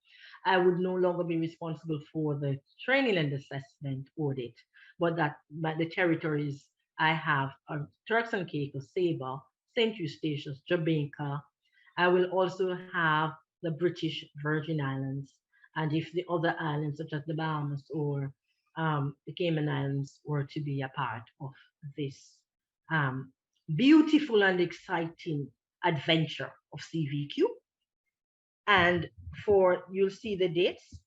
I would no longer be responsible for the training and assessment audit, but that the territories I have are Turks and Caicos, Saba, St. Eustatius, Jamaica. I will also have the British Virgin Islands, and if the other islands such as the Bahamas or the Cayman Islands were to be a part of this beautiful and exciting adventure of CVQ. And you'll see the dates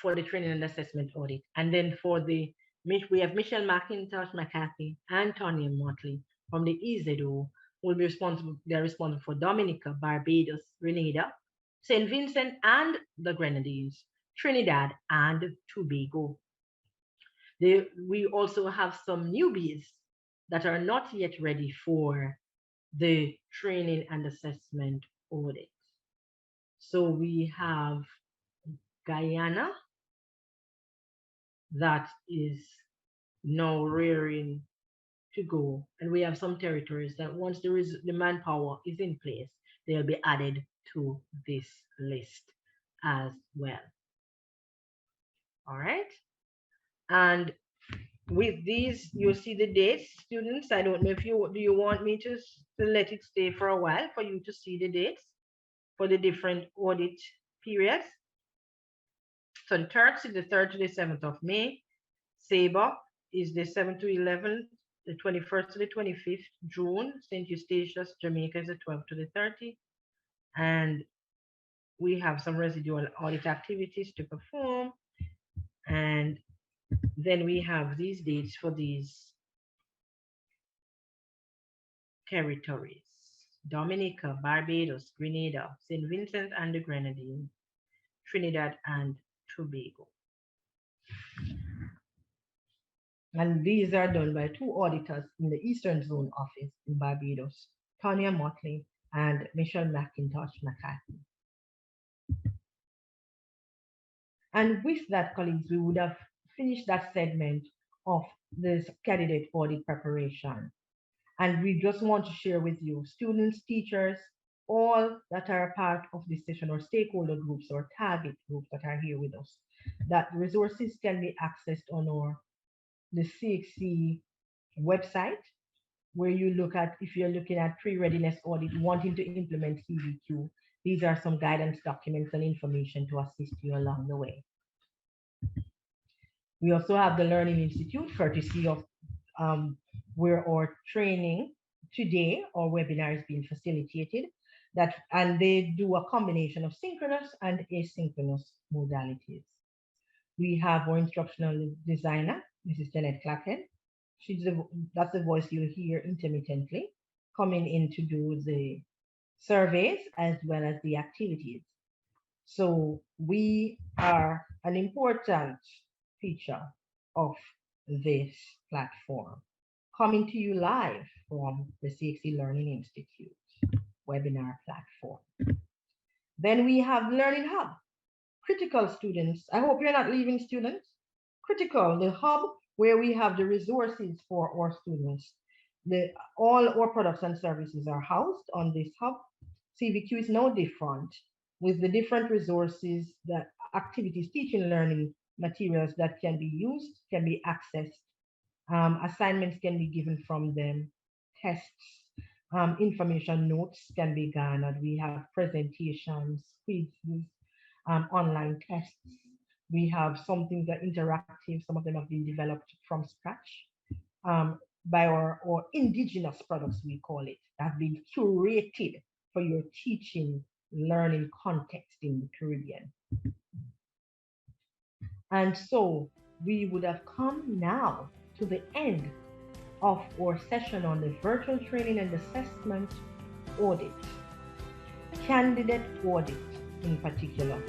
for the training and assessment audit. And then we have Michelle McIntosh, McCarthy, and Tonya Motley from the EZO will be responsible. They're responsible for Dominica, Barbados, Grenada, St. Vincent and the Grenadines, Trinidad and Tobago. We also have some newbies that are not yet ready for the training and assessment audit. So we have Guyana that is now rearing to go. And we have some territories that once the manpower is in place, they'll be added to this list as well. All right. And with these, you'll see the dates, students. I don't know if do you want me to let it stay for a while for you to see the dates for the different audit periods. So in Turks is the 3rd to the 7th of May. Saba is the 7th to 11th, the 21st to the 25th June. St. Eustatius, Jamaica is the 12th to the 30th. And we have some residual audit activities to perform. And then we have these dates for these territories: Dominica, Barbados, Grenada, St. Vincent and the Grenadines, Trinidad and Tobago. And these are done by 2 auditors in the Eastern Zone office in Barbados, Tonya Motley and Michelle McIntosh McCarthy. And with that, colleagues, we would have finished that segment of this candidate audit preparation. And we just want to share with you, students, teachers, all that are a part of this session, or stakeholder groups or target groups that are here with us, that resources can be accessed on the CXC website where you look at, if you're looking at pre-readiness audit, wanting to implement CVQ, these are some guidance documents and information to assist you along the way. We also have the Learning Institute, courtesy of where our training today, our webinar is being facilitated. And they do a combination of synchronous and asynchronous modalities. We have our instructional designer, Mrs. Janet Clackhead. That's the voice you hear intermittently coming in to do the surveys as well as the activities. So we are an important feature of this platform, coming to you live from the CXC Learning Institute webinar platform. Then we have Learning Hub, critical students. I hope you're not leaving, students. Critical, the hub where we have the resources for our students. All our products and services are housed on this hub. CVQ is no different, with the different resources, the activities, teaching, learning materials that can be used, can be accessed. Assignments can be given from them. Tests, information notes can be garnered. We have presentations, quizzes, online tests. We have some things that are interactive. Some of them have been developed from scratch by our indigenous products, we call it, that have been curated for your teaching, learning context in the Caribbean. And so we would have come now to the end of our session on the virtual training and assessment audit, candidate audit in particular.